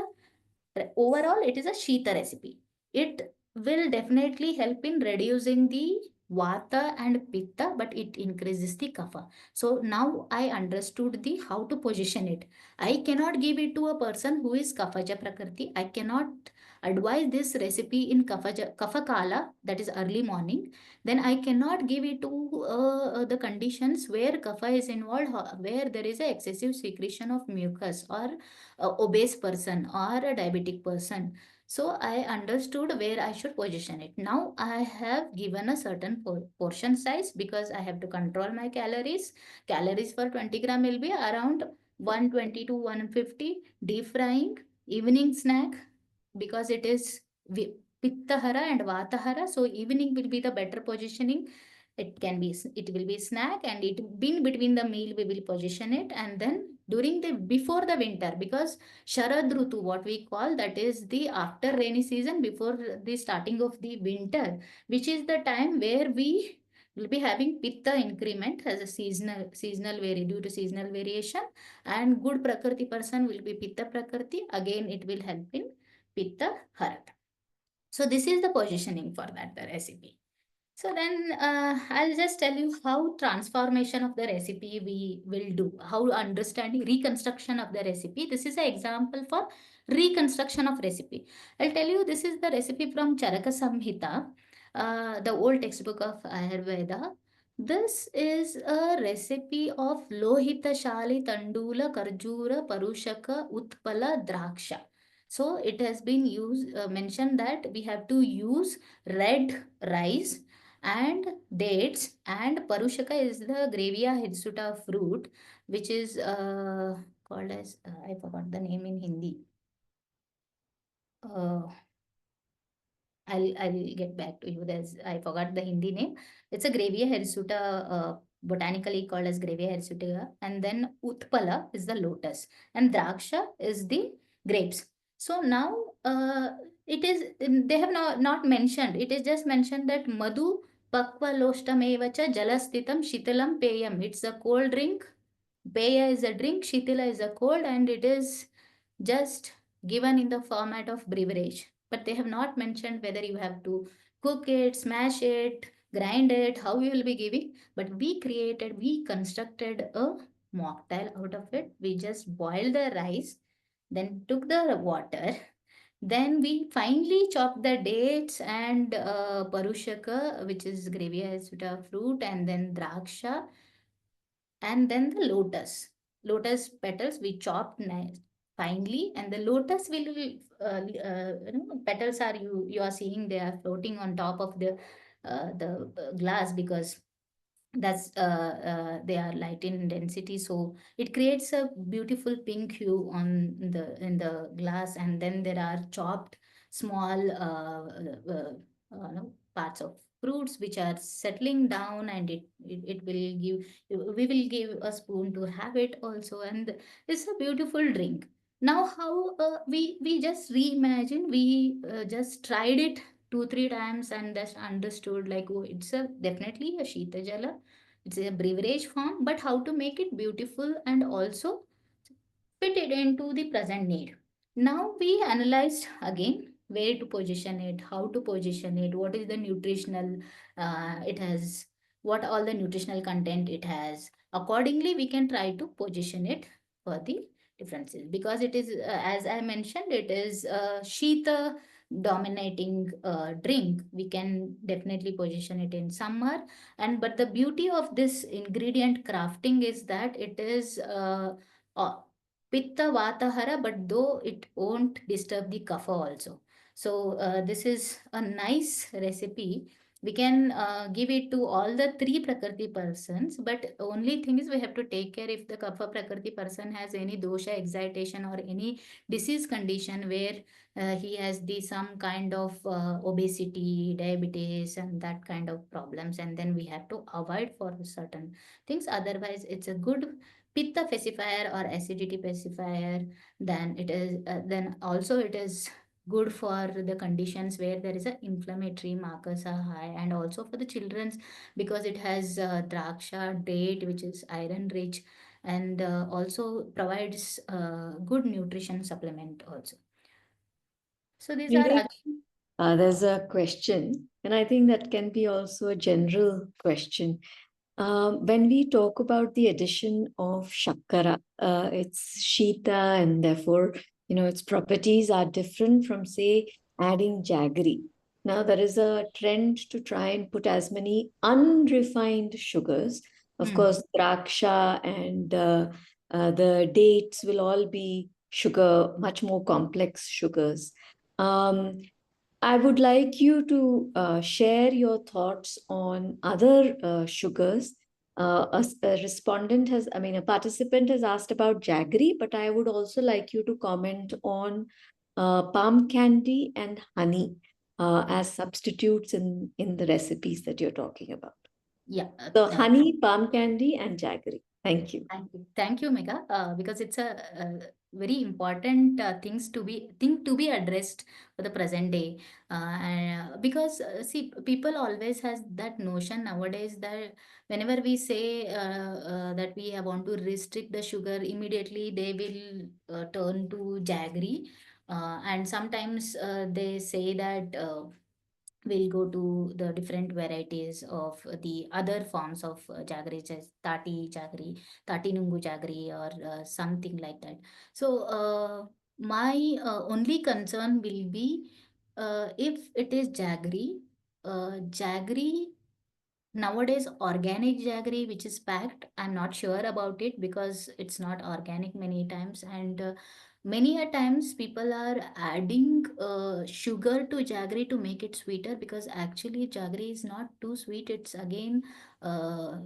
Overall, it is a Shita recipe. It will definitely help in reducing the Vata and Pitta, but it increases the Kapha. So now I understood the how to position it. I cannot give it to a person who is Kaphaja Prakriti. I cannot advise this recipe in Kapha Kala, that is early morning. Then I cannot give it to the conditions where Kapha is involved, where there is a excessive secretion of mucus, or obese person or a diabetic person. So I understood where I should position it. Now I have given a certain portion size because I have to control my calories. Calories for 20 gram will be around 120 to 150. Deep frying, evening snack, because it is pittahara and vatahara. So evening will be the better positioning. It will be snack, and it in between the meal we will position it. And then during the before the winter, because Sharad Rutu, what we call, that is the after rainy season, before the starting of the winter, which is the time where we will be having pitta increment as a seasonal vary due to seasonal variation, and good prakriti person will be pitta prakriti. Again, it will help in pitta harat. So this is the positioning for that the recipe. So then I'll just tell you how transformation of the recipe we will do, how understanding reconstruction of the recipe. This is an example for reconstruction of recipe. I'll tell you, this is the recipe from Charaka Samhita, the old textbook of Ayurveda. This is a recipe of Lohita Shali Tandula Karjura Parushaka Utpala Draksha. So it has been used mentioned that we have to use red rice and dates, and parushaka is the Grevia hirsuta fruit, which is called as I forgot the name in Hindi. Uh, I'll get back to you. There's I forgot the Hindi name. It's a Grevia hirsuta, botanically called as Grevia hirsuta, and then Utpala is the lotus, and Draksha is the grapes. So now it is they have not mentioned. It is just mentioned that Madhu Pakva Loshtamaevacha Jalastitam Shitilam Peyam. It's a cold drink. Peya is a drink, Shitila is a cold, and it is just given in the format of beverage. But they have not mentioned whether you have to cook it, smash it, grind it, how you will be giving. But we constructed a mocktail out of it. We just boiled the rice, then took the water, then we finely chopped the dates and parushaka, which is gravia sweeter fruit, and then draksha, and then the lotus petals we chopped nice finely, and the lotus will petals are you are seeing they are floating on top of the glass, because that's they are light in density, so it creates a beautiful pink hue on the in the glass. And then there are chopped small parts of fruits which are settling down, and it will give, we will give a spoon to have it also, and it's a beautiful drink. Now how we just reimagine, we just tried it 2 3 times and just understood like, oh, it's a definitely a shita jala, it's a beverage form, but how to make it beautiful and also fit it into the present need. Now we analyzed again where to position it, how to position it, what is the nutritional it has, what all the nutritional content it has. Accordingly, we can try to position it for the differences, because it is as I mentioned, it is a Shita dominating drink. We can definitely position it in summer, and but the beauty of this ingredient crafting is that it is uh, pitta vatahara, but though it won't disturb the kapha also. So this is a nice recipe. We can give it to all the three prakriti persons, but only thing is we have to take care if the kapha prakriti person has any dosha excitation or any disease condition where he has the some kind of obesity, diabetes, and that kind of problems, and then we have to avoid for certain things. Otherwise, it's a good pitta pacifier or acidity pacifier. Then it is then also it is good for the conditions where there is a inflammatory markers are high, and also for the children's, because it has draksha date which is iron rich, and also provides good nutrition supplement also. So these are Indeed, there's a question, and I think that can be also a general question. When we talk about the addition of shakkara, it's shita, and therefore, its properties are different from, say, adding jaggery. Now, there is a trend to try and put as many unrefined sugars. Of course, draksha and the dates will all be sugar, much more complex sugars. Um, I would like you to share your thoughts on other sugars. A respondent has, I mean, a participant has asked about jaggery, but I would also like you to comment on palm candy and honey as substitutes in the recipes that you're talking about. yeah So honey, palm candy, and jaggery. Thank you. Thank you, Mega. Because it's a very important thing to be addressed for the present day. Because see, people always has that notion nowadays that whenever we say that we want to restrict the sugar, immediately they will turn to jaggery, and sometimes they say that. We'll go to the different varieties of the other forms of jaggery, such as tati nungu jaggery, or something like that. So my only concern will be if it is jaggery nowadays, organic jaggery which is packed, I'm not sure about it because it's not organic many times, and many a times people are adding sugar to jaggery to make it sweeter, because actually jaggery is not too sweet. It's again uh,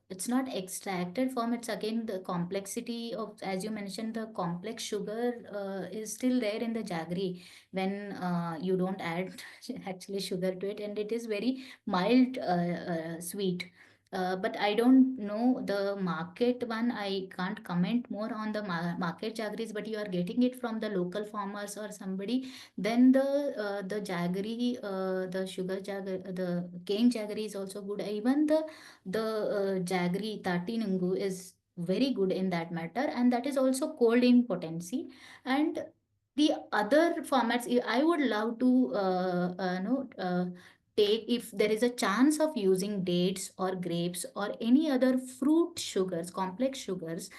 it's not extracted from, it's again the complexity of, as you mentioned, the complex sugar is still there in the jaggery when you don't add actually sugar to it, and it is very mild sweet. But I don't know the market one. I can't comment more on the market jaggeries, but you are getting it from the local farmers or somebody. Then the jaggery, the sugar jaggery, the cane jaggery is also good. Even the jaggery tati nungu is very good in that matter, and that is also cold in potency. And the other formats, I would love to take, if there is a chance of using dates or grapes or any other fruit sugars, complex sugars,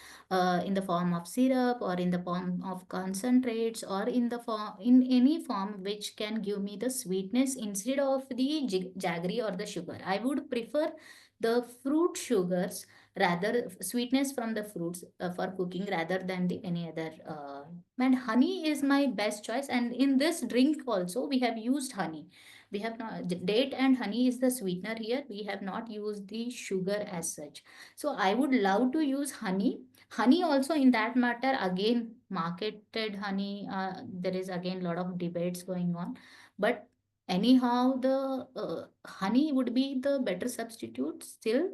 in the form of syrup or in the form of concentrates or in the form, in any form which can give me the sweetness instead of the jaggery or the sugar. I would prefer the fruit sugars, rather sweetness from the fruits for cooking rather than the any other. And honey is my best choice, and in this drink also we have used honey. We have not, date and honey is the sweetener here, we have not used the sugar as such. So I would love to use honey. Honey also in that matter, again marketed honey, there is again lot of debates going on, but anyhow the honey would be the better substitute still.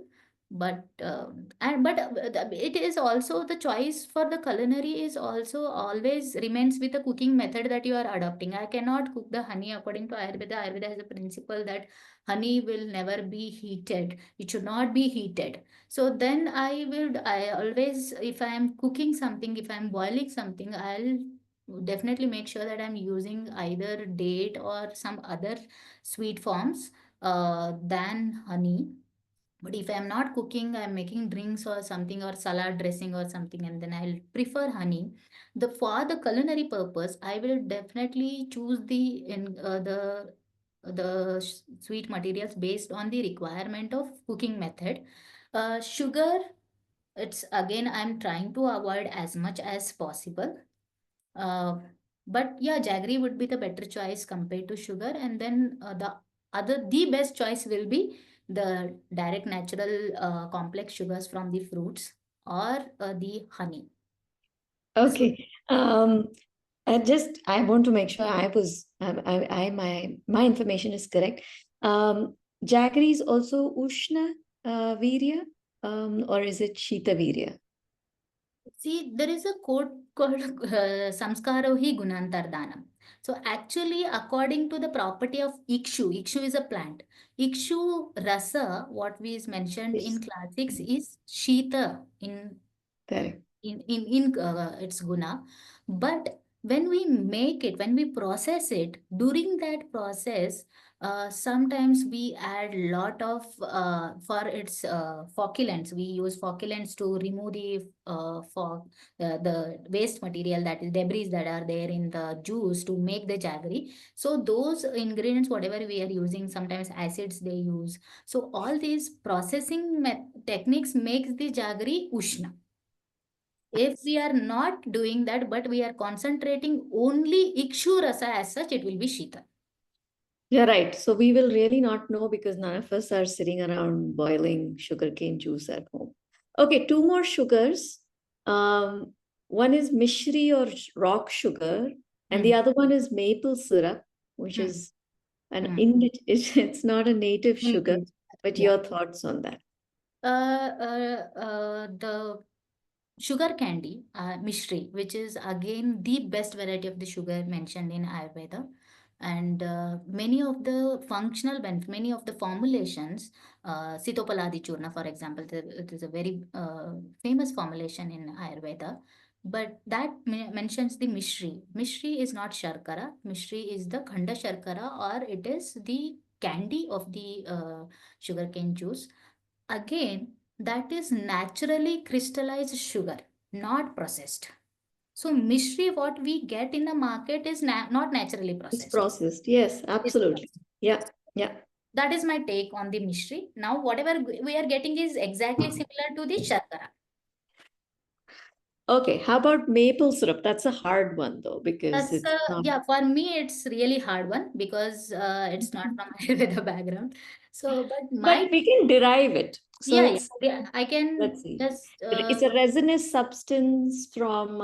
But it is also the choice for the culinary is also always remains with the cooking method that you are adopting. I cannot cook the honey according to Ayurveda. Ayurveda has a principle that honey will never be heated, it should not be heated. So then I always, if I am cooking something, if I am boiling something, I'll definitely make sure that I'm using either date or some other sweet forms than honey. But if I'm not cooking, I'm making drinks or something or salad dressing or something, and then I'll prefer honey. The for the culinary purpose, I will definitely choose the sweet materials based on the requirement of cooking method. Sugar, it's again I'm trying to avoid as much as possible. Uh, but yeah, jaggery would be the better choice compared to sugar. And then the best choice will be the direct natural complex sugars from the fruits or the honey. This would. Okay. I want to make sure my information is correct. Jaggery is also Ushna Virya, or is it Shita Virya? See, there is a quote called Samskarohi Gunantardhanam. So actually, according to the property of Ikshu is a plant. Ikshu rasa, what we is mentioned in Yes. classics, is Shita Correct. in its guna. But when we make it, when we process it, during that process, sometimes we add lot of for its flocculants. We use flocculants to remove the waste material, that is debris that are there in the juice to make the jaggery. So those ingredients, whatever we are using, sometimes acids they use. So all these processing techniques makes the jaggery ushna. If we are not doing that, but we are concentrating only Ikshu rasa as such, it will be Shita. You're right. So we will really not know because none of us are sitting around boiling sugarcane juice at home. Okay, two more sugars. One is mishri or rock sugar, and the other one is maple syrup, which Hmm. is an Hmm. it's not a native sugar. Indian. But Yeah. your thoughts on that? The sugar candy, mishri, which is again the best variety of the sugar mentioned in Ayurveda. And many of the functional benefits, many of the formulations, Sitopaladi Churna, for example, it is a very famous formulation in Ayurveda. But that mentions the mishri. Mishri is not sharkara. Mishri is the khanda sharkara, or it is the candy of the sugarcane juice. Again, that is naturally crystallized sugar, not processed. So mishri, what we get in the market is not naturally It's processed. processed. Yes, It's absolutely. processed. Yeah, yeah. That is my take on the mishri. Now, whatever we are getting is exactly similar to the sharkara. Okay, how about maple syrup? That's a hard one though, because That's it's not. yeah, for me it's really hard one because it's not from Ayurveda background. So, but But my we can derive it. So Yeah, yeah, it's, yeah. I can let's see, just it's a resinous substance from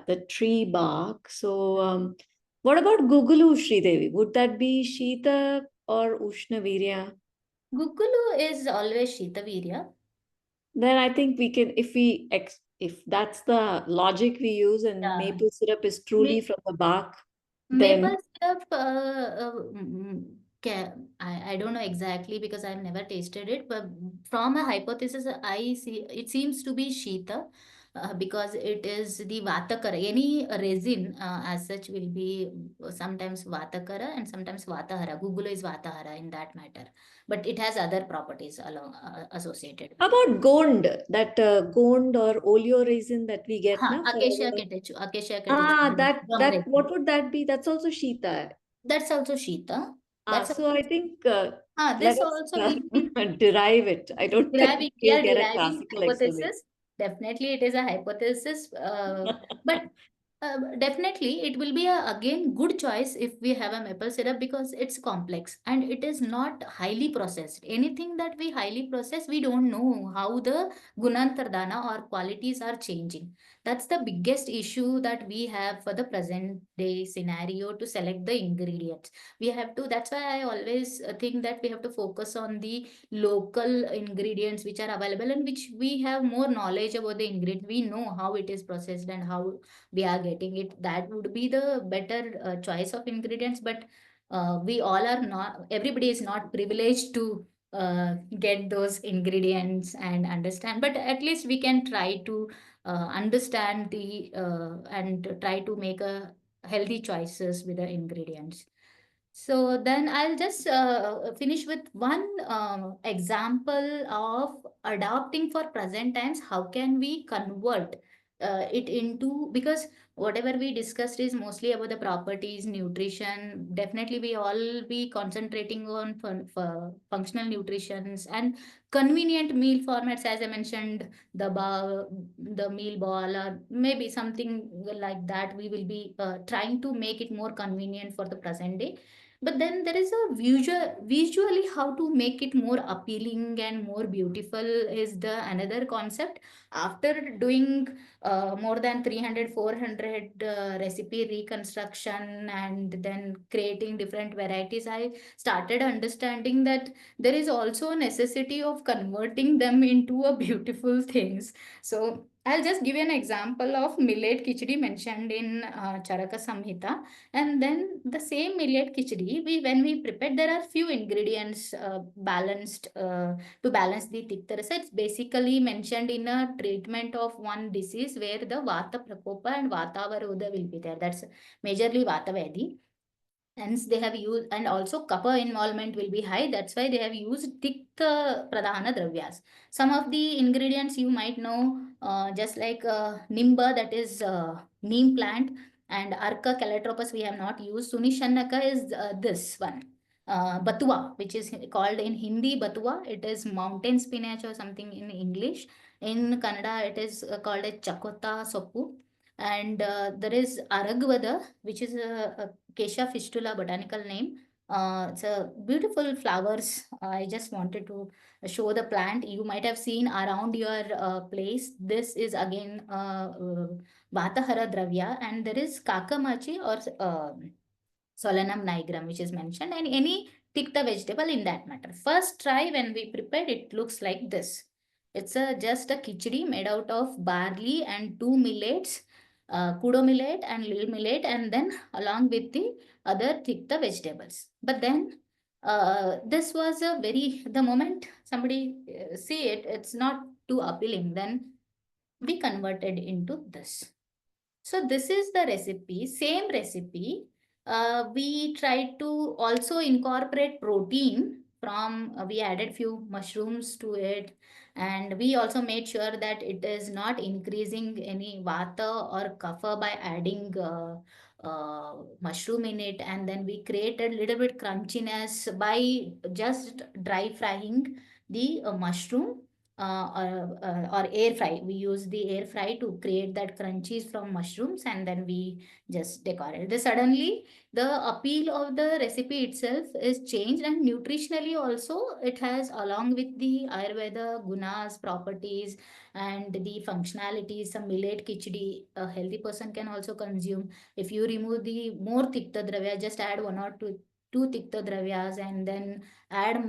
the tree bark. So what about Gugulu, Devi? Would that be Shita or Ushnavirya? Gugulu is always Shitavirya. Then I think we can, if that's the logic we use, and Yeah. maple syrup is truly from the bark, then Maple syrup, I don't know exactly because I've never tasted it, but from a hypothesis, I see it seems to be Shita, because it is the Vatakara. Any resin as such will be sometimes Vatakara and sometimes Vatahara. Google is Vatahara in that matter, but it has other properties along associated how with it. about Gond, that Gond or oleo resin that we get now for our, Acacia catechu, gum that resin. what would that be? That's also Shita. That's also Shita. That's So I think let this us also will be derive it. I don't think deriving. We we'll are get a deriving classical explanation. hypothesis. Definitely, it is a hypothesis. But definitely, it will be again good choice if we have a maple syrup because it's complex and it is not highly processed. Anything that we highly process, we don't know how the gunantardana or qualities are changing. That's the biggest issue that we have for the present day scenario to select the ingredients. We have to. That's why I always think that we have to focus on the local ingredients which are available and which we have more knowledge about the ingredient. We know how it is processed and how we are getting it. That would be the better choice of ingredients. But we all are not, everybody is not privileged to get those ingredients and understand. But at least we can try to understand the and try to make a healthy choices with the ingredients. So then I'll just finish with one example of adapting for present times. How can we convert it into, because whatever we discussed is mostly about the properties, nutrition. Definitely, we all be concentrating on functional nutritions and convenient meal formats. As I mentioned, the meal ball, or maybe something like that. We will be trying to make it more convenient for the present day, but then there is a visually how to make it more appealing and more beautiful is the another concept. After doing more than 300, 400 recipe reconstruction and then creating different varieties, I started understanding that there is also a necessity of converting them into a beautiful things. So I'll just give you an example of millet khichdi mentioned in Charaka Samhita. And then the same millet khichdi, when we prepare, there are few ingredients balanced to balance the tikta rasa. It's basically mentioned in a treatment of one disease where the Vata Prakopa and Vata Varoda will be there. That's majorly Vata Vedi. Hence, they have used, and also kapha involvement will be high. That's why they have used tikta pradhana dravyas. Some of the ingredients you might know, just like nimba, that is neem plant, and arka calotropis we have not used. Sunishannaka is this one. Batua, which is called in Hindi batua, it is mountain spinach or something in English. In Kannada, it is called a chakota soppu. And there is aragvada, which is a Acacia fistula botanical name. It's a beautiful flowers. I just wanted to show the plant. You might have seen around your place. This is again Vatahara Dravya, and there is Kakamachi or Solanum nigrum, which is mentioned, and any tikta vegetable in that matter. First try when we prepared, it looks like this. It's just a khichdi made out of barley and two millets, kudo millet and lil millet, and then along with the other tikta vegetables. But then this was a very, the moment somebody see it, it's not too appealing. Then we converted into this. So this is the recipe, same recipe. We tried to also incorporate protein from, we added few mushrooms to it. And we also made sure that it is not increasing any vata or kapha by adding mushroom in it. And then we created little bit crunchiness by just dry frying the mushroom or air fry. We use the air fry to create that crunchies from mushrooms, and then we just decorate. The suddenly the appeal of the recipe itself is changed, and nutritionally also it has, along with the Ayurveda gunas, properties, and the functionalities. Some millet khichdi a healthy person can also consume. If you remove the more tikta dravya, just add one or two tikta dravyas, and then add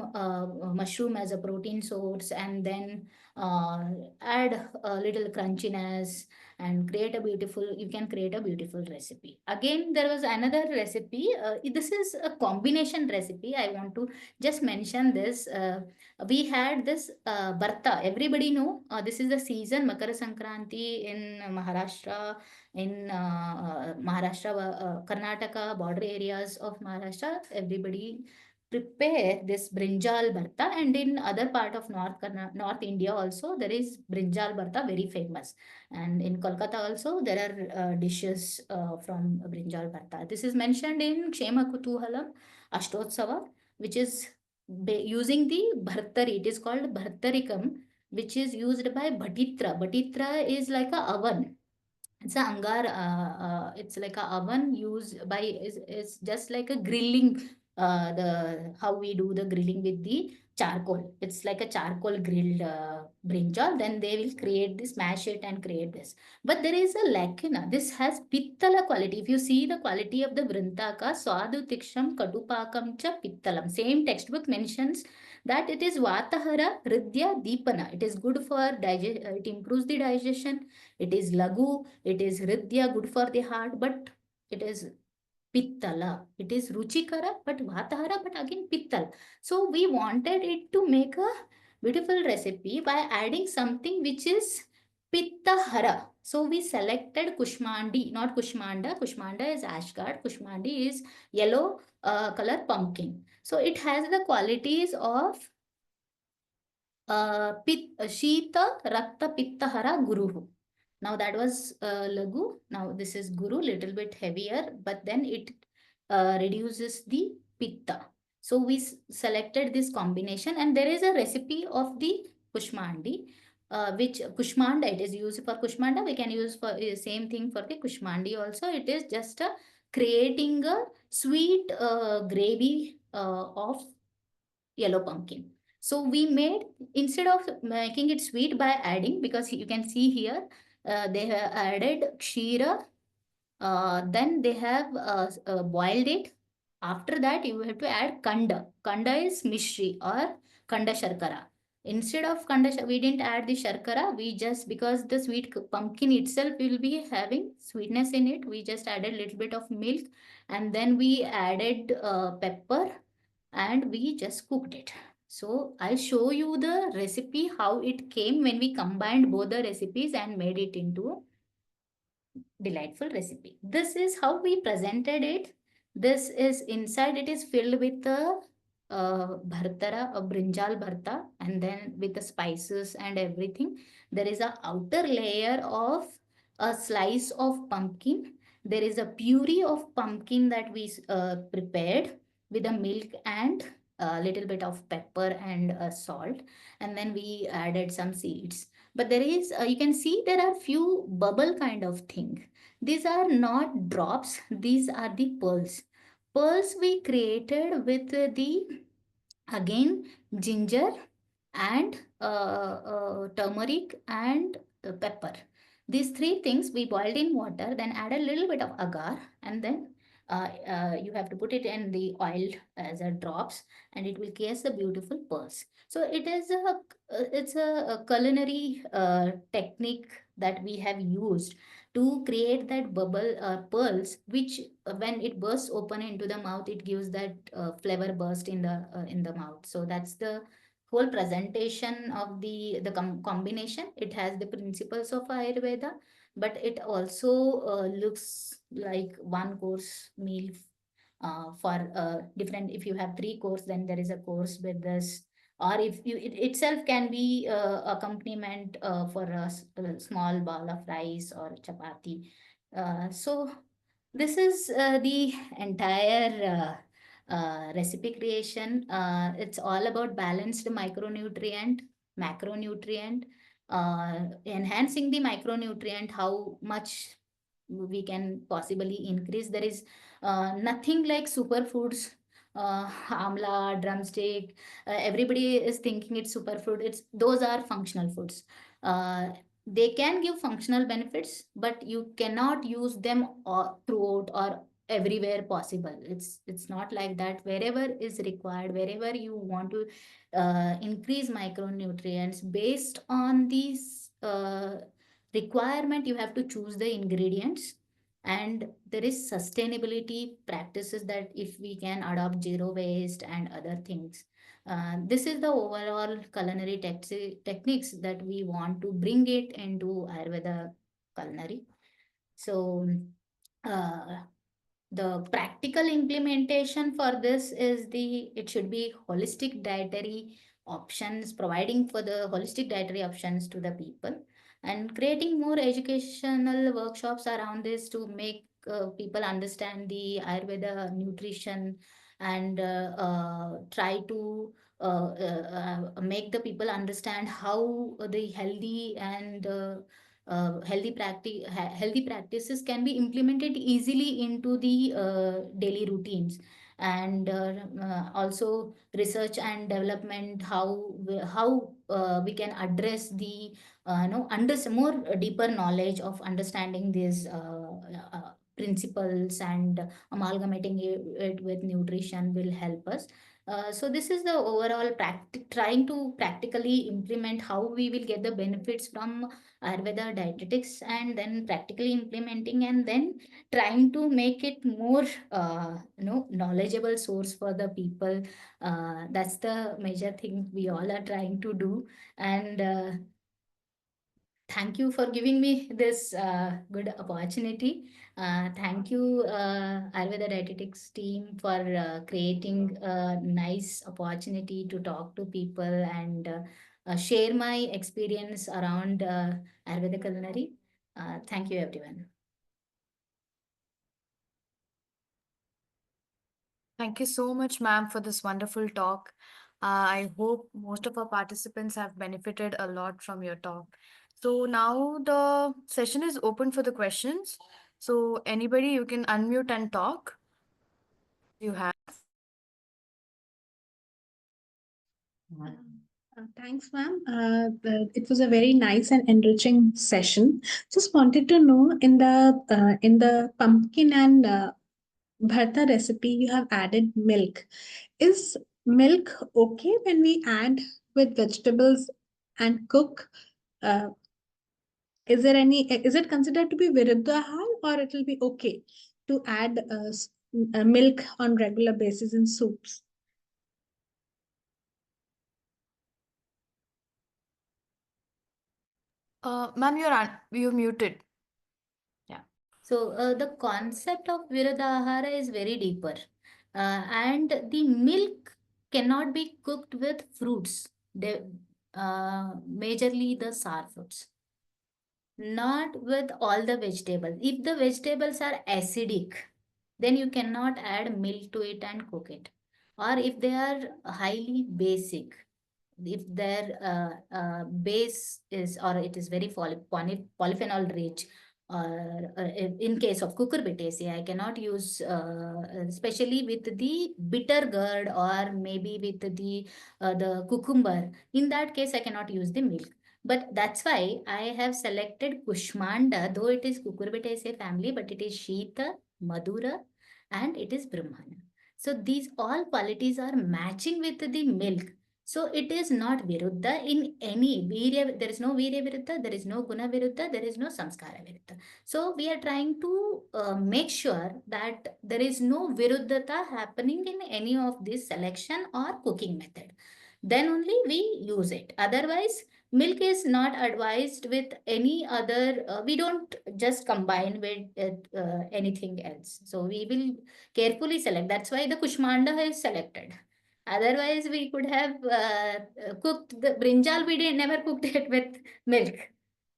mushroom as a protein source, and then uh, add a little crunchiness, and create a beautiful, you can create a beautiful recipe. Again, there was another recipe. This is a combination recipe. I want to just mention this. We had this Barta. Everybody know this is the season, Makara Sankranti in Maharashtra, in Maharashtra, Karnataka, border areas of Maharashtra. Everybody prepare this brinjal bharta, and in other part of North India also there is brinjal bharta, very famous, and in Kolkata also there are dishes from brinjal bharta. This is mentioned in Kshema Kutuhalam Ashtotsava, which is using the bhartari. It is called bhartarikam, which is used by Bhatitra. Bhatitra is like a oven. It's a angar. It's like a oven used by, is just like a grilling. The how we do the grilling with the charcoal. It's like a charcoal grilled brinjal. Then they will create this, mash it and create this. But there is a lacuna. This has pittala quality. If you see the quality of the vrintaka, swadu tiksham kadupakam cha pittalam. Same textbook mentions that it is vatahara hridya deepana. It is good for digest. It improves the digestion. It is lagu, it is hridya, good for the heart, but it is pittala. It is ruchikara, but vatahara, but again pittal. So we wanted it to make a beautiful recipe by adding something which is pittahara. So we selected Kushmandi, not Kushmanda. Kushmanda is ashgard. Kushmandi is yellow color pumpkin. So it has the qualities of Shita Rakta Pittahara Guruhu. Now that was Lagu. Now this is Guru, little bit heavier, but then it reduces the Pitta. So we selected this combination, and there is a recipe of the Kushmandi, which Kushmanda, it is used for Kushmanda. We can use for same thing for the Kushmandi also. It is just creating a sweet gravy of yellow pumpkin. So we made, instead of making it sweet by adding, because you can see here, they have added kshira, then they have boiled it. After that, you have to add kanda. Kanda is mishri or kanda sharkara. Instead of kanda, we didn't add the sharkara. We just, because the sweet pumpkin itself will be having sweetness in it, we just added a little bit of milk, and then we added pepper, and we just cooked it. So I'll show you the recipe, how it came when we combined both the recipes and made it into delightful recipe. This is how we presented it. This is inside, it is filled with a bhartara, a brinjal bharta, and then with the spices and everything. There is a outer layer of a slice of pumpkin. There is a puree of pumpkin that we prepared with the milk and a little bit of pepper and salt, and then we added some seeds. But there is, you can see there are few bubble kind of thing. These are not drops, these are the pearls. Pearls we created with the, again, ginger and turmeric and pepper. These three things we boiled in water, then add a little bit of agar, and then you have to put it in the oil as a drops, and it will create the beautiful pearls. So it is a culinary technique that we have used to create that bubble pearls, which when it bursts open into the mouth, it gives that flavor burst in the mouth. So that's the whole presentation of the combination. It has the principles of Ayurveda, but it also looks like one course meal for different. If you have three course, then there is a course with this, or if you, it itself can be accompaniment for a small ball of rice or chapati. So this is the entire recipe creation. It's all about balanced micronutrient, macronutrient, enhancing the micronutrient, how much we can possibly increase. There is nothing like superfoods, amla, drumstick. Everybody is thinking it's superfood. Those are functional foods. They can give functional benefits, but you cannot use them throughout or everywhere possible. It's not like that. Wherever is required, wherever you want to increase micronutrients based on these requirement, you have to choose the ingredients. And there is sustainability practices, that if we can adopt zero waste and other things. This is the overall culinary techniques that we want to bring it into Ayurveda culinary. So uh, the practical implementation for this is it should be holistic dietary options, providing for the holistic dietary options to the people, and creating more educational workshops around this to make people understand the Ayurveda nutrition, and try to make the people understand how the healthy practices can be implemented easily into the daily routines. And also research and development, how we can address the under more deeper knowledge of understanding these principles, and amalgamating it with nutrition will help us. So this is the overall trying to practically implement how we will get the benefits from Ayurveda dietetics, and then practically implementing, and then trying to make it more knowledgeable source for the people. That's the major thing we all are trying to do. And thank you for giving me this good opportunity. Thank you, Ayurveda Dietetics team, for creating a nice opportunity to talk to people, and share my experience around Ayurveda culinary. Thank you, everyone. Thank you so much, ma'am, for this wonderful talk. I hope most of our participants have benefited a lot from your talk. So now the session is open for the questions. So anybody, you can unmute and talk. You have. Thanks, ma'am. It was a very nice and enriching session. Just wanted to know, in the pumpkin and bharta recipe, you have added milk. Is milk okay when we add with vegetables and cook? Uh, is it considered to be viruddha, or it will be okay to add milk on regular basis in soups? Ma'am, you're muted. Yeah. So the concept of Viradahara is very deeper. And the milk cannot be cooked with fruits, majorly the sour fruits, not with all the vegetables. If the vegetables are acidic, then you cannot add milk to it and cook it. Or if they are highly basic, if their base is, or it is very polyphenol rich, or in case of cucurbitaceae, I cannot use, especially with the bitter gourd, or maybe with the cucumber. In that case, I cannot use the milk. But that's why I have selected Kushmanda, though it is cucurbitaceae family, but it is Shita, Madura, and it is Brahmana. So these all qualities are matching with the milk. So it is not viruddha in any virya. There is no virya viruddha, there is no guna viruddha, there is no samskara viruddha. So we are trying to make sure that there is no viruddhata happening in any of this selection or cooking method. Then only we use it. Otherwise, milk is not advised with any other. We don't just combine with anything else. So we will carefully select. That's why the Kushmanda is selected. Otherwise, we could have cooked the brinjal. We didn't never cooked it with milk.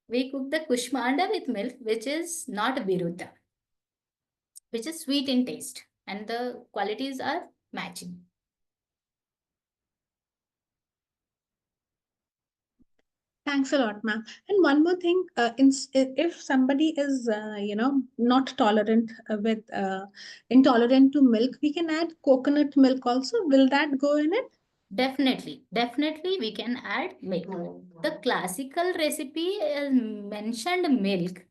We cooked the kushmanda with milk, which is not viruddha, which is sweet in taste, and the qualities are matching. Thanks a lot, ma'am. And one more thing, if somebody is, not tolerant intolerant to milk, we can add coconut milk also. Will that go in it? Definitely, we can add milk. The classical recipe is mentioned milk.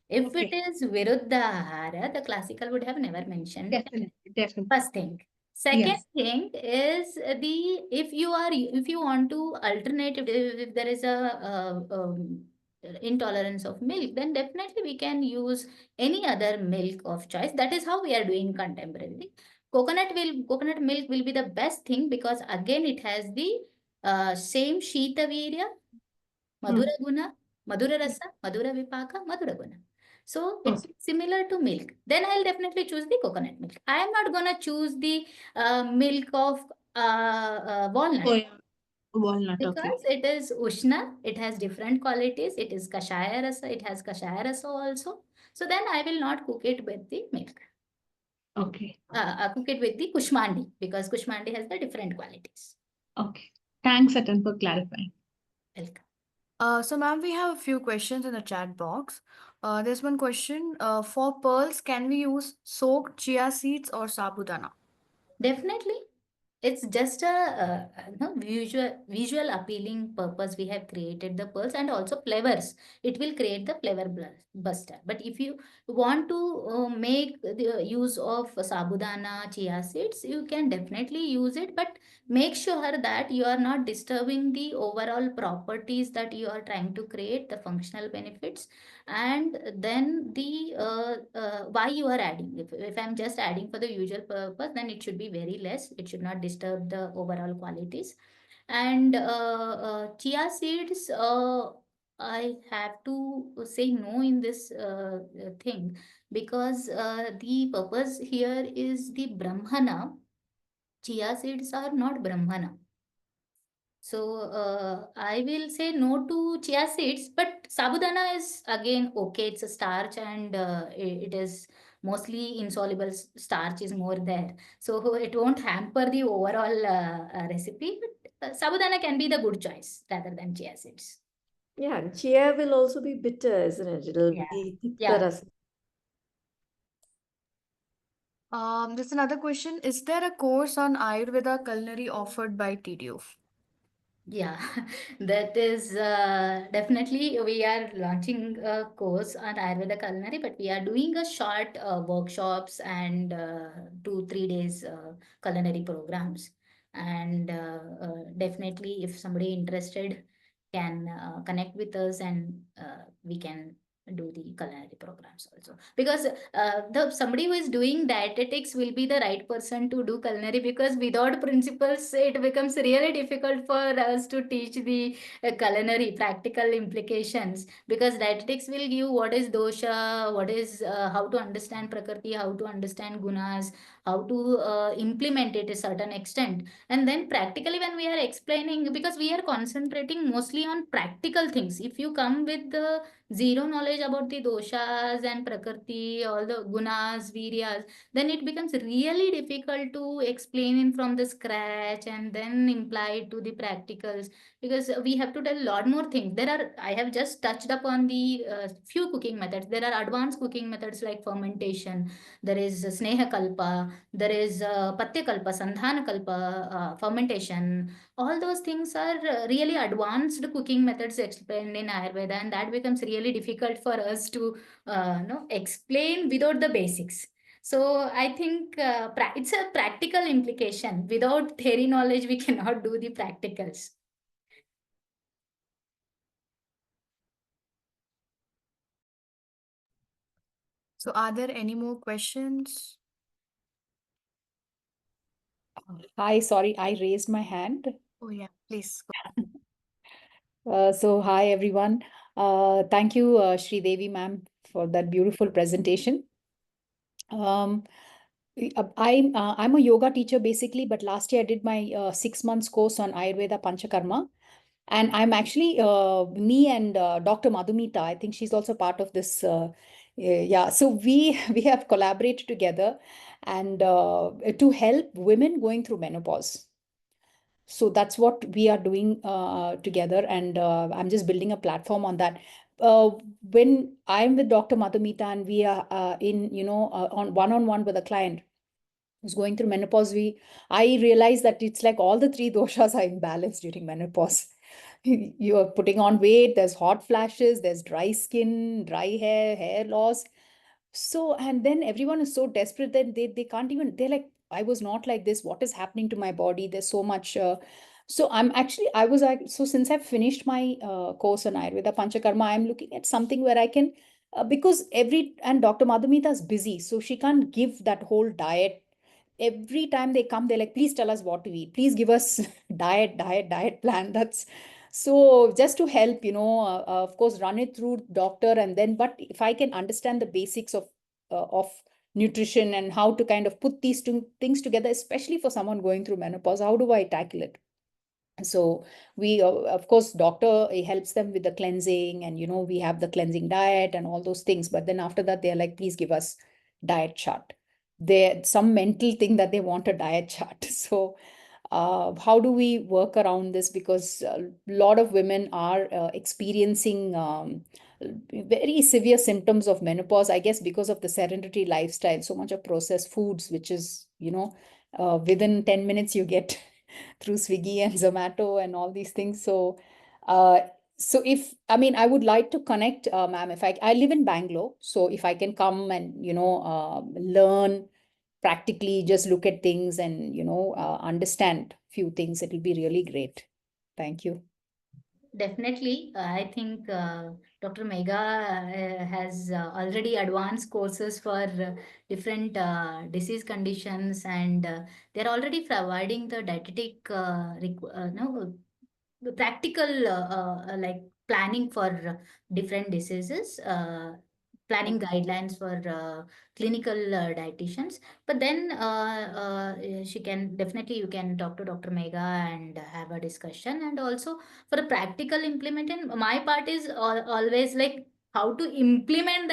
If it Okay, is Viruddha Ahara, the classical would have never mentioned milk. definitely, definitely. First thing. Second Yes. thing is if you want to alternate if there is a intolerance of milk, then definitely we can use any other milk of choice. That is how we are doing contemporarily. Coconut milk will be the best thing because again it has the same Shita Virya, Madhura Guna, Madhura Rasa, Madhura Vipaka, Madhura Guna. So it's Okay. similar to milk. Then I'll definitely choose the coconut milk. I am not gonna choose the milk of walnut Soya walnut. Okay. because it is Ushna. It has different qualities. It is Kashaya Rasa. It has Kashaya Rasa also. So then I will not cook it with the milk. Okay. Cook it with the Kushmandi because Kushmandi has the different qualities. Okay. Thanks, Atan, for clarifying. Welcome. So, ma'am, we have a few questions in the chat box. There's one question. For pearls, can we use soaked chia seeds or sabudana? Definitely. It's just a visual appealing purpose we have created the pearls and also flavors. It will create the flavor buster. But if you want to make the use of sabudana chia seeds, you can definitely use it. But make sure that you are not disturbing the overall properties that you are trying to create, the functional benefits, and then the why you are adding. If I'm just adding for the usual purpose, then it should be very less. It should not disturb the overall qualities. And chia seeds, I have to say no in this thing because the purpose here is the brahmana. Chia seeds are not brahmana. So I will say no to chia seeds, but sabudana is again okay. It's a starch and it is mostly insoluble starch is more there. So it won't hamper the overall recipe. But sabudana can be the good choice rather than chia seeds. Yeah, chia will also be bitter, isn't it? It'll Yeah. be Yeah. tikka. There's another question. Is there a course on Ayurveda culinary offered by TDU? Yeah, that is definitely we are launching a course on Ayurveda Culinary, but we are doing a short workshops and 2 3 days culinary programs. And definitely, if somebody interested, can connect with us and we can do the culinary programs also. Because the somebody who is doing dietetics will be the right person to do culinary because without principles it becomes really difficult for us to teach the culinary practical implications because dietetics will give what is dosha, what is how to understand prakriti, how to understand gunas, how to implement it to a certain extent. And then practically when we are explaining, because we are concentrating mostly on practical things, if you come with the zero knowledge about the doshas and prakriti, all the gunas, viryas, then it becomes really difficult to explain it from the scratch and then imply it to the practicals because we have to tell a lot more things. I have just touched upon the few cooking methods. There are advanced cooking methods like fermentation, there is sneha kalpa, there is patya kalpa, sandhana kalpa, fermentation. All those things are really advanced cooking methods explained in Ayurveda, and that becomes really difficult for us to explain without the basics. So I think it's a practical implication. Without theory knowledge, we cannot do the practicals. So, are there any more questions? Hi, sorry, I raised my hand. Oh, yeah, please go. So hi everyone. Thank you, Shridevi ma'am, for that beautiful presentation. I'm a yoga teacher basically, but last year I did my 6 months course on Ayurveda Panchakarma. And I'm actually me and Dr. Madhumita, I think she's also part of this. Yeah, so we have collaborated together and to help women going through menopause. So that's what we are doing together, and I'm just building a platform on that. When I'm with Dr. Madhumita and we are in, on one-on-one with a client who's going through menopause, I realize that it's like all the three doshas are imbalanced during menopause. You are putting on weight, there's hot flashes, there's dry skin, dry hair, hair loss. So, and then everyone is so desperate that they can't even, they're like, I was not like this. What is happening to my body? There's so much. So I'm actually, so since I've finished my course on Ayurveda Panchakarma, I'm looking at something where I can, because and Dr. Madhumita is busy, so she can't give that whole diet. Every time they come, they're like, please tell us what to eat. Please give us diet plan. That's so just to help, of course, run it through doctor, and then, but if I can understand the basics of nutrition and how to kind of put these two things together, especially for someone going through menopause, how do I tackle it? So we, of course, doctor helps them with the cleansing, and we have the cleansing diet and all those things. But then after that, they're like, please give us diet chart. There's some mental thing that they want a diet chart. So how do we work around this? Because a lot of women are experiencing very severe symptoms of menopause, I guess, because of the sedentary lifestyle, so much of processed foods, which is, within 10 minutes you get through Swiggy and Zomato and all these things. So, if, I mean, I would like to connect, ma'am, if I live in Bangalore, so if I can come and, learn practically, just look at things and, understand few things, it will be really great. Thank you. Definitely, I think Dr. Megha has already advanced courses for different disease conditions, and they're already providing the dietetic, no, the practical like planning for different diseases, planning guidelines for clinical dietitians. But then she can definitely, you can talk to Dr. Megha and have a discussion. And also for a practical implementation, my part is always like how to implement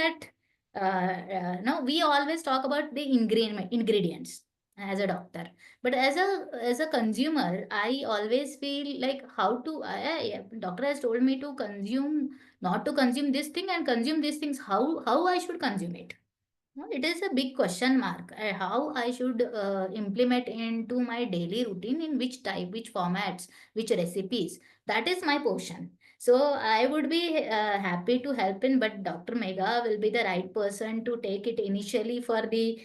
that. No, we always talk about the ingredients as a doctor, but as a consumer, I always feel like how to. Doctor has told me to consume, not to consume this thing and consume these things. How I should consume it? No, it is a big question mark. How I should implement into my daily routine, in which type, which formats, which recipes. That is my portion. So I would be happy to help in, but Dr. Megha will be the right person to take it initially for the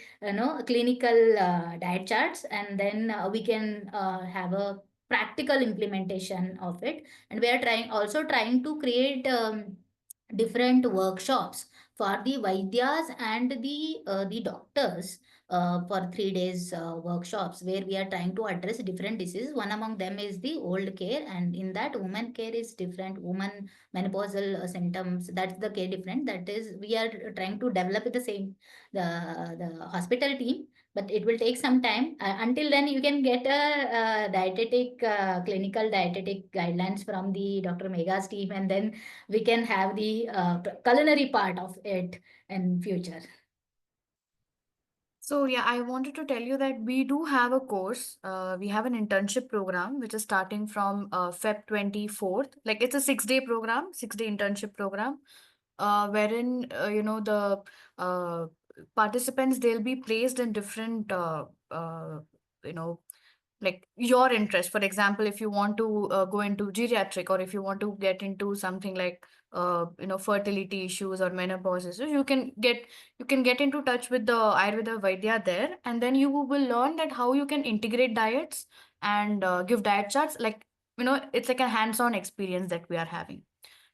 clinical diet charts, and then we can have a practical implementation of it. And we are trying to create different workshops for the Vaidyas and the doctors, for 3 days workshops, where we are trying to address different diseases. One among them is the old care, and in that, woman care is different. Woman menopausal symptoms, that's the care different. That is, we are trying to develop with the same the hospital team, but it will take some time. Until then, you can get a, dietetic, clinical dietetic guidelines from the Dr. Megha's team, and then we can have the culinary part of it in future. So yeah, I wanted to tell you that we do have a course. We have an internship program which is starting from Feb 24th. Like it's a 6-day program, 6-day internship program, wherein the uh, participants, they'll be placed in different you know like your interest. For example, if you want to go into geriatric, or if you want to get into something like fertility issues or menopause issues, you can get into touch with the Ayurveda Vaidya there, and then you will learn that how you can integrate diets and give diet charts. Like, it's like a hands-on experience that we are having.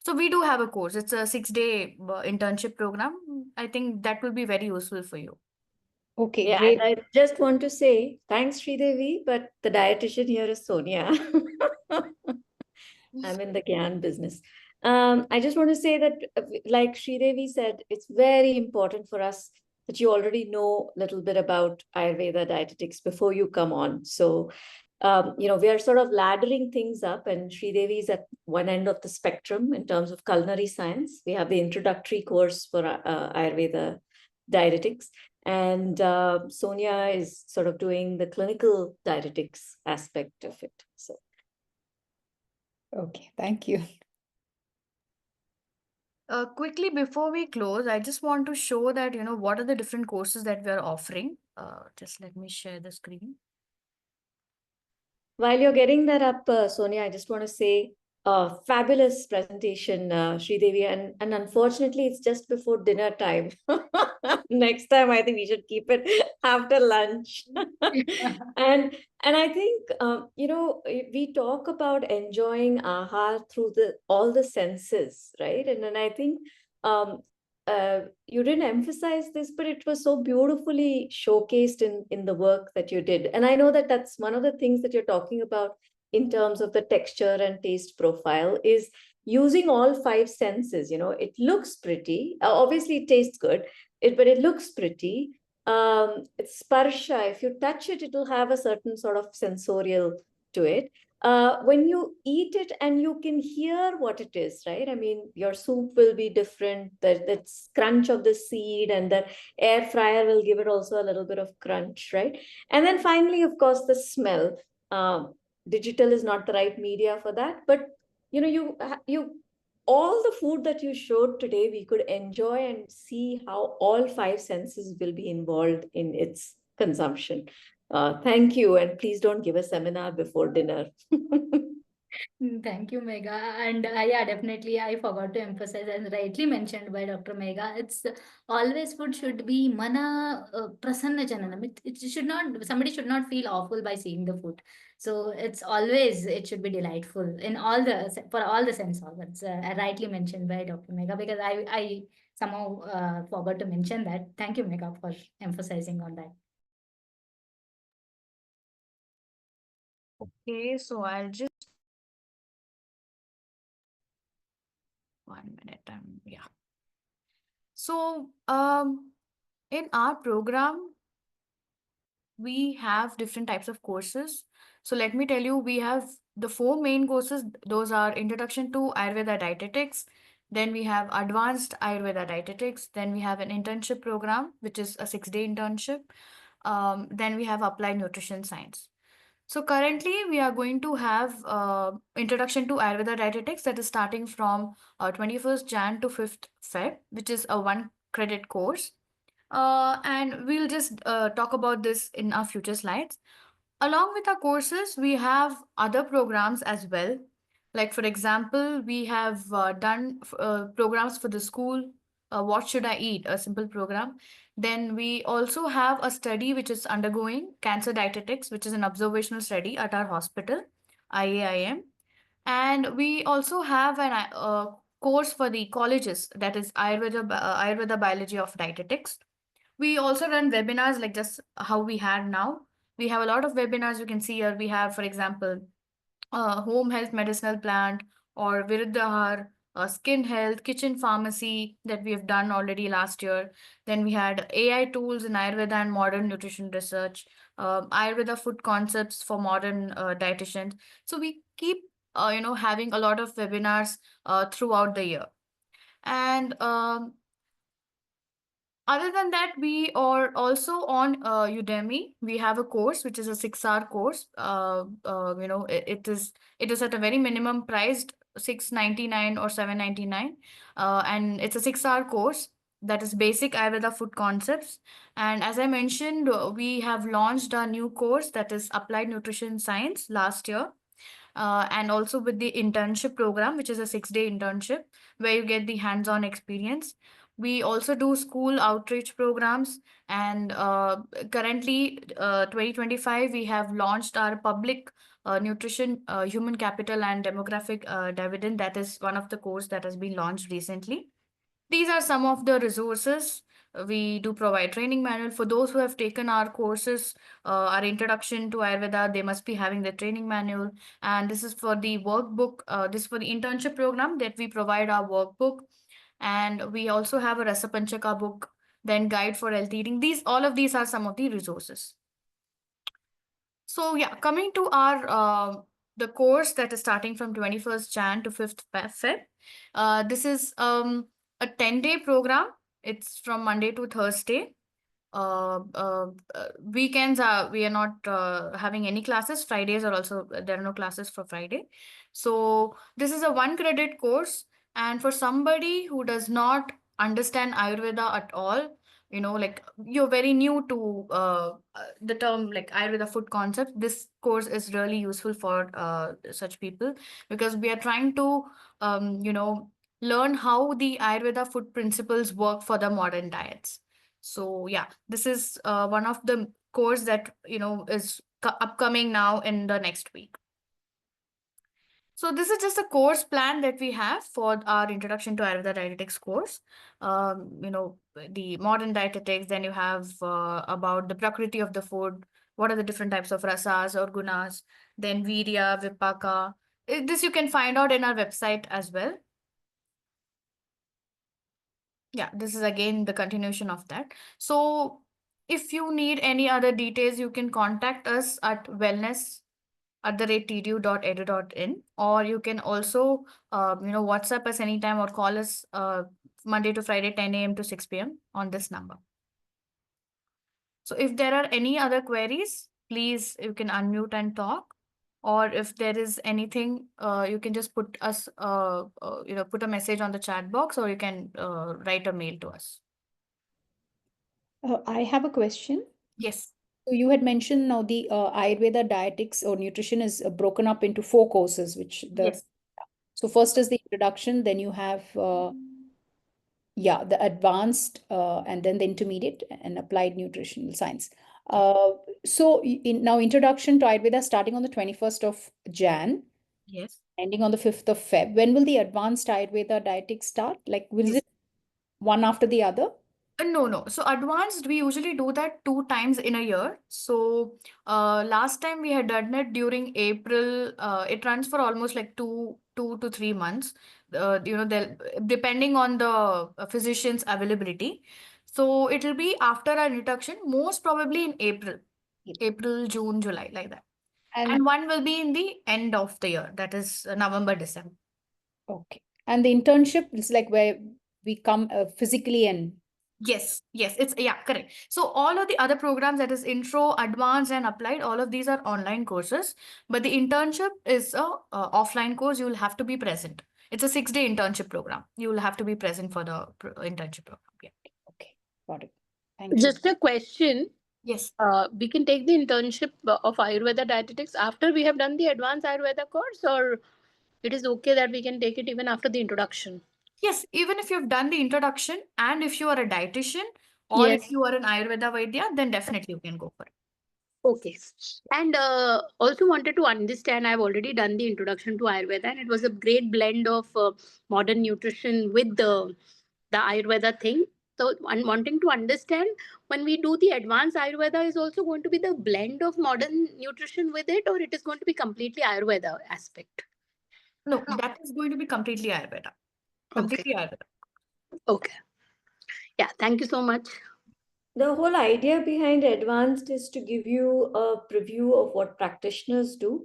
So we do have a course. It's a 6-day internship program. I think that will be very useful for you. Okay, Yeah, great. and I just want to say thanks, Shridevi, but the dietitian here is Sonia. I'm in the Gyan business. I just want to say that, like Shridevi said, it's very important for us that you already know a little bit about Ayurveda dietetics before you come on. So, we are sort of laddering things up, and Shridevi is at one end of the spectrum in terms of culinary science. We have the introductory course for Ayurveda dietetics, and Sonia is sort of doing the clinical dietetics aspect of it. So Okay, thank you. Quickly before we close, I just want to show that, what are the different courses that we are offering. Just let me share the screen. While you're getting that up, Sonia, I just want to say, fabulous presentation, Shridevi. And unfortunately, it's just before dinner time. Next time, I think we should keep it after lunch. and I think, we talk about enjoying ahar through all the senses, right? And then I think um, you didn't emphasize this, but it was so beautifully showcased in the work that you did. And I know that that's one of the things that you're talking about in terms of the texture and taste profile is using all five senses. It looks pretty. Obviously, it tastes good, but it looks pretty. It's sparsha. If you touch it, it'll have a certain sort of sensorial to it. When you eat it and you can hear what it is, right? I mean, your soup will be different. That crunch of the seed and the air fryer will give it also a little bit of crunch, right? And then finally, of course, the smell. Digital is not the right media for that, but you all the food that you showed today, we could enjoy and see how all five senses will be involved in its consumption. Thank you, and please don't give a seminar before dinner. Thank you, Megha. And yeah, definitely, I forgot to emphasize, as rightly mentioned by Dr. Megha, it's always food should be mana prasanna jananam. It should not, somebody should not feel awful by seeing the food. So it's always, it should be delightful in all for all the sense organs, rightly mentioned by Dr. Megha, because I somehow forgot to mention that. Thank you, Megha, for emphasizing on that. Okay, so I'll just 1 minute. Yeah. So, in our program, we have different types of courses. So let me tell you, we have the four main courses. Those are Introduction to Ayurveda Dietetics. Then we have Advanced Ayurveda Dietetics. Then we have an internship program, which is a 6-day internship. Then we have Applied Nutrition Science. So currently, we are going to have Introduction to Ayurveda Dietetics that is starting from 21st Jan to 5th Feb, which is a 1 credit course. And we'll just talk about this in our future slides. Along with our courses, we have other programs as well. Like, for example, we have done programs for the school. What should I eat? A simple program. Then we also have a study which is undergoing cancer dietetics, which is an observational study at our hospital, IAIM. And we also have an course for the colleges, that is Ayurveda Biology of Dietetics. We also run webinars like just how we had now. We have a lot of webinars you can see here. We have, for example, home health medicinal plant or Viruddhahar, skin health, kitchen pharmacy that we have done already last year. Then we had AI tools in Ayurveda and modern nutrition research, Ayurveda food concepts for modern dietitians. So we keep, having a lot of webinars throughout the year. And other than that, we are also on Udemy. We have a course which is a 6-hour course. It is at a very minimum priced 699 or 799, and it's a 6-hour course that is basic Ayurveda food concepts. And as I mentioned, we have launched a new course that is Applied Nutrition Science last year. And also with the internship program, which is a 6-day internship where you get the hands-on experience. We also do school outreach programs, and currently, 2025, we have launched our public nutrition, human capital, and demographic dividend. That is one of the course that has been launched recently. These are some of the resources. We do provide training manual for those who have taken our courses, our introduction to Ayurveda. They must be having the training manual, and this is for the workbook. This is for the internship program that we provide our workbook, and we also have a Rasapanchaka book, then guide for health eating. All of these are some of the resources. So yeah, coming to our the course that is starting from 21st Jan to 5th Feb. This is a 10-day program. It's from Monday to Thursday. weekends we are not having any classes. Fridays are also, there are no classes for Friday. So this is a 1 credit course, and for somebody who does not understand Ayurveda at all, like you're very new to the term like Ayurveda food concept, this course is really useful for such people, because we are trying to learn how the Ayurveda food principles work for the modern diets. So yeah, this is one of the course that is upcoming now in the next week. So this is just a course plan that we have for our Introduction to Ayurveda Dietetics course. The modern dietetics, then you have about the prakriti of the food, what are the different types of rasas or gunas, then virya, vipaka. This you can find out in our website as well. Yeah, this is again the continuation of that. So if you need any other details, you can contact us at wellness@tdu.edu.in, or you can also WhatsApp us anytime or call us Monday to Friday 10 a.m. to 6 p.m. on this number. So if there are any other queries, please you can unmute and talk. Or if there is anything, you can just put us put a message on the chat box, or you can write a mail to us. I have a question. Yes. So you had mentioned now the Ayurveda dietetics or nutrition is broken up into 4 courses, which Yes. so first is the introduction, then you have the advanced and then the intermediate and applied nutritional science. So in now introduction to Ayurveda starting on the 21st of Jan, Yes. ending on the 5th of Feb. When will the advanced Ayurveda dietetics start? Like, will Yes. it one after the other? No. So advanced, we usually do that 2 times in a year. So last time we had done it during April. It runs for almost like two to 3 months. Depending on the physician's availability. So it will be after our introduction, most probably in April, June, July, like that. And one will be in the end of the year, that is November, December. Okay. And the internship is like where we come physically and Yes, it's correct. So all of the other programs, that is intro, advanced, and applied, all of these are online courses. But the internship is a offline course. You will have to be present. It's a 6-day internship program. You will have to be present for the internship program. Yeah. okay, got it. Thank you. Just a question. Yes. We can take the internship of Ayurveda dietetics after we have done the advanced Ayurveda course, or it is okay that we can take it even after the introduction? Yes, even if you've done the introduction, and if you are a dietitian or Yes. if you are an Ayurveda Vaidya, then definitely you can go for it. Okay. And also wanted to understand, I've already done the introduction to Ayurveda, and it was a great blend of modern nutrition with the Ayurveda thing. So I'm wanting to understand, when we do the advanced Ayurveda, is also going to be the blend of modern nutrition with it, or it is going to be completely Ayurveda aspect? No, that is going to be completely Ayurveda. Completely Ayurveda. Okay. Yeah. Thank you so much. The whole idea behind advanced is to give you a preview of what practitioners do.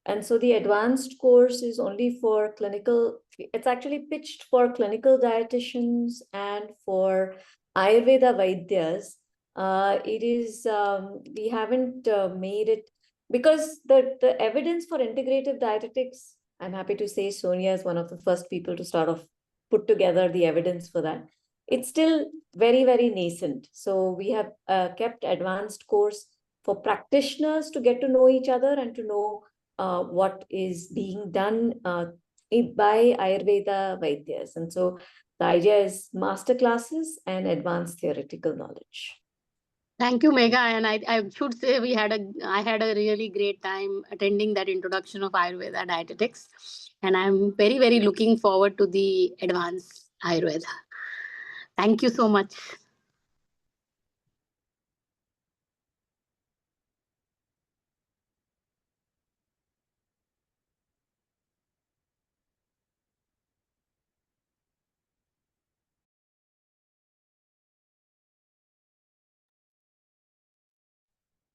And so the advanced course is only for clinical, it's actually pitched for clinical dietitians and for Ayurveda Vaidyas. We haven't made it, because the evidence for integrative dietetics, I'm happy to say Sonia is one of the first people to sort of put together the evidence for that. It's still very, very nascent. So we have kept advanced course for practitioners to get to know each other and to know what is being done by Ayurveda Vaidyas. And so the idea is master classes and advanced theoretical knowledge. Thank you, Megha. And I should say I had a really great time attending that introduction of Ayurveda dietetics. And I'm very, very looking forward to the advanced Ayurveda. Thank you so much.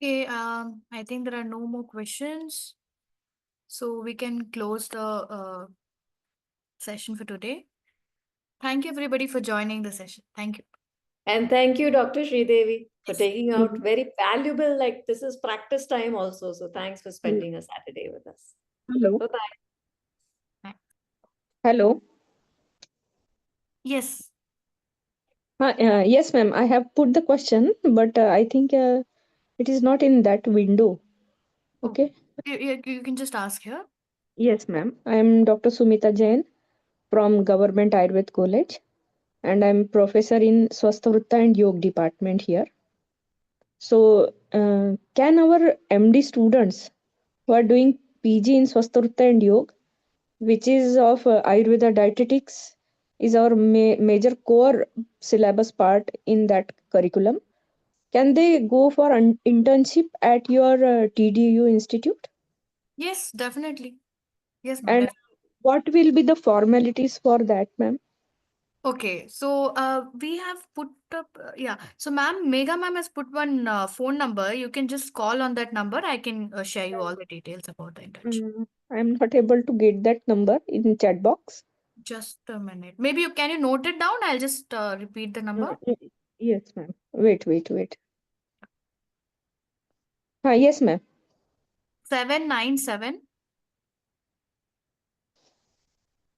Okay, I think there are no more questions. So we can close the session for today. Thank you everybody for joining the session. Thank you. And thank you, Dr. Shridevi. for taking out Mhm. very valuable, like this is practice time also. So thanks for spending a Saturday with us. Hello. Bye-bye. Hello. Yes. Yes, ma'am. I have put the question, but I think it is not in that window. Oh, Okay. you can just ask here. Yes, ma'am. I am Dr. Sumita Jain from Government Ayurved College, and I'm professor in Swasthvrutta and Yoga department here. So, can our MD students who are doing PG in Swasthvrutta and Yoga, which is of Ayurveda dietetics, is our major core syllabus part in that curriculum. Can they go for an internship at your TDU institute? Yes, definitely. Yes, ma'am. And what will be the formalities for that, ma'am? Okay, so we have put up, yeah. So, ma'am, Mega ma'am has put one phone number. You can just call on that number. I can share you all the details about the internship. I'm not able to get that number in chat box. Just a minute. Maybe you can you note it down? I'll just repeat the number. Yes, ma'am. Wait. Yes, ma'am. 797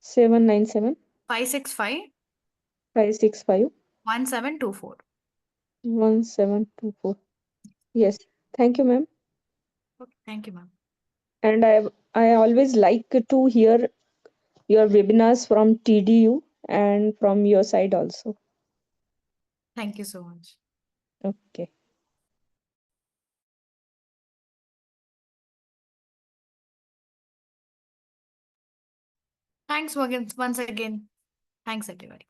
797 565 565 1724. 1724. Yes. Thank you, ma'am. Okay, thank you, ma'am. And I always like to hear your webinars from TDU and from your side also. Thank you so much. Okay. Thanks, Morgan, once again. Thanks, everybody.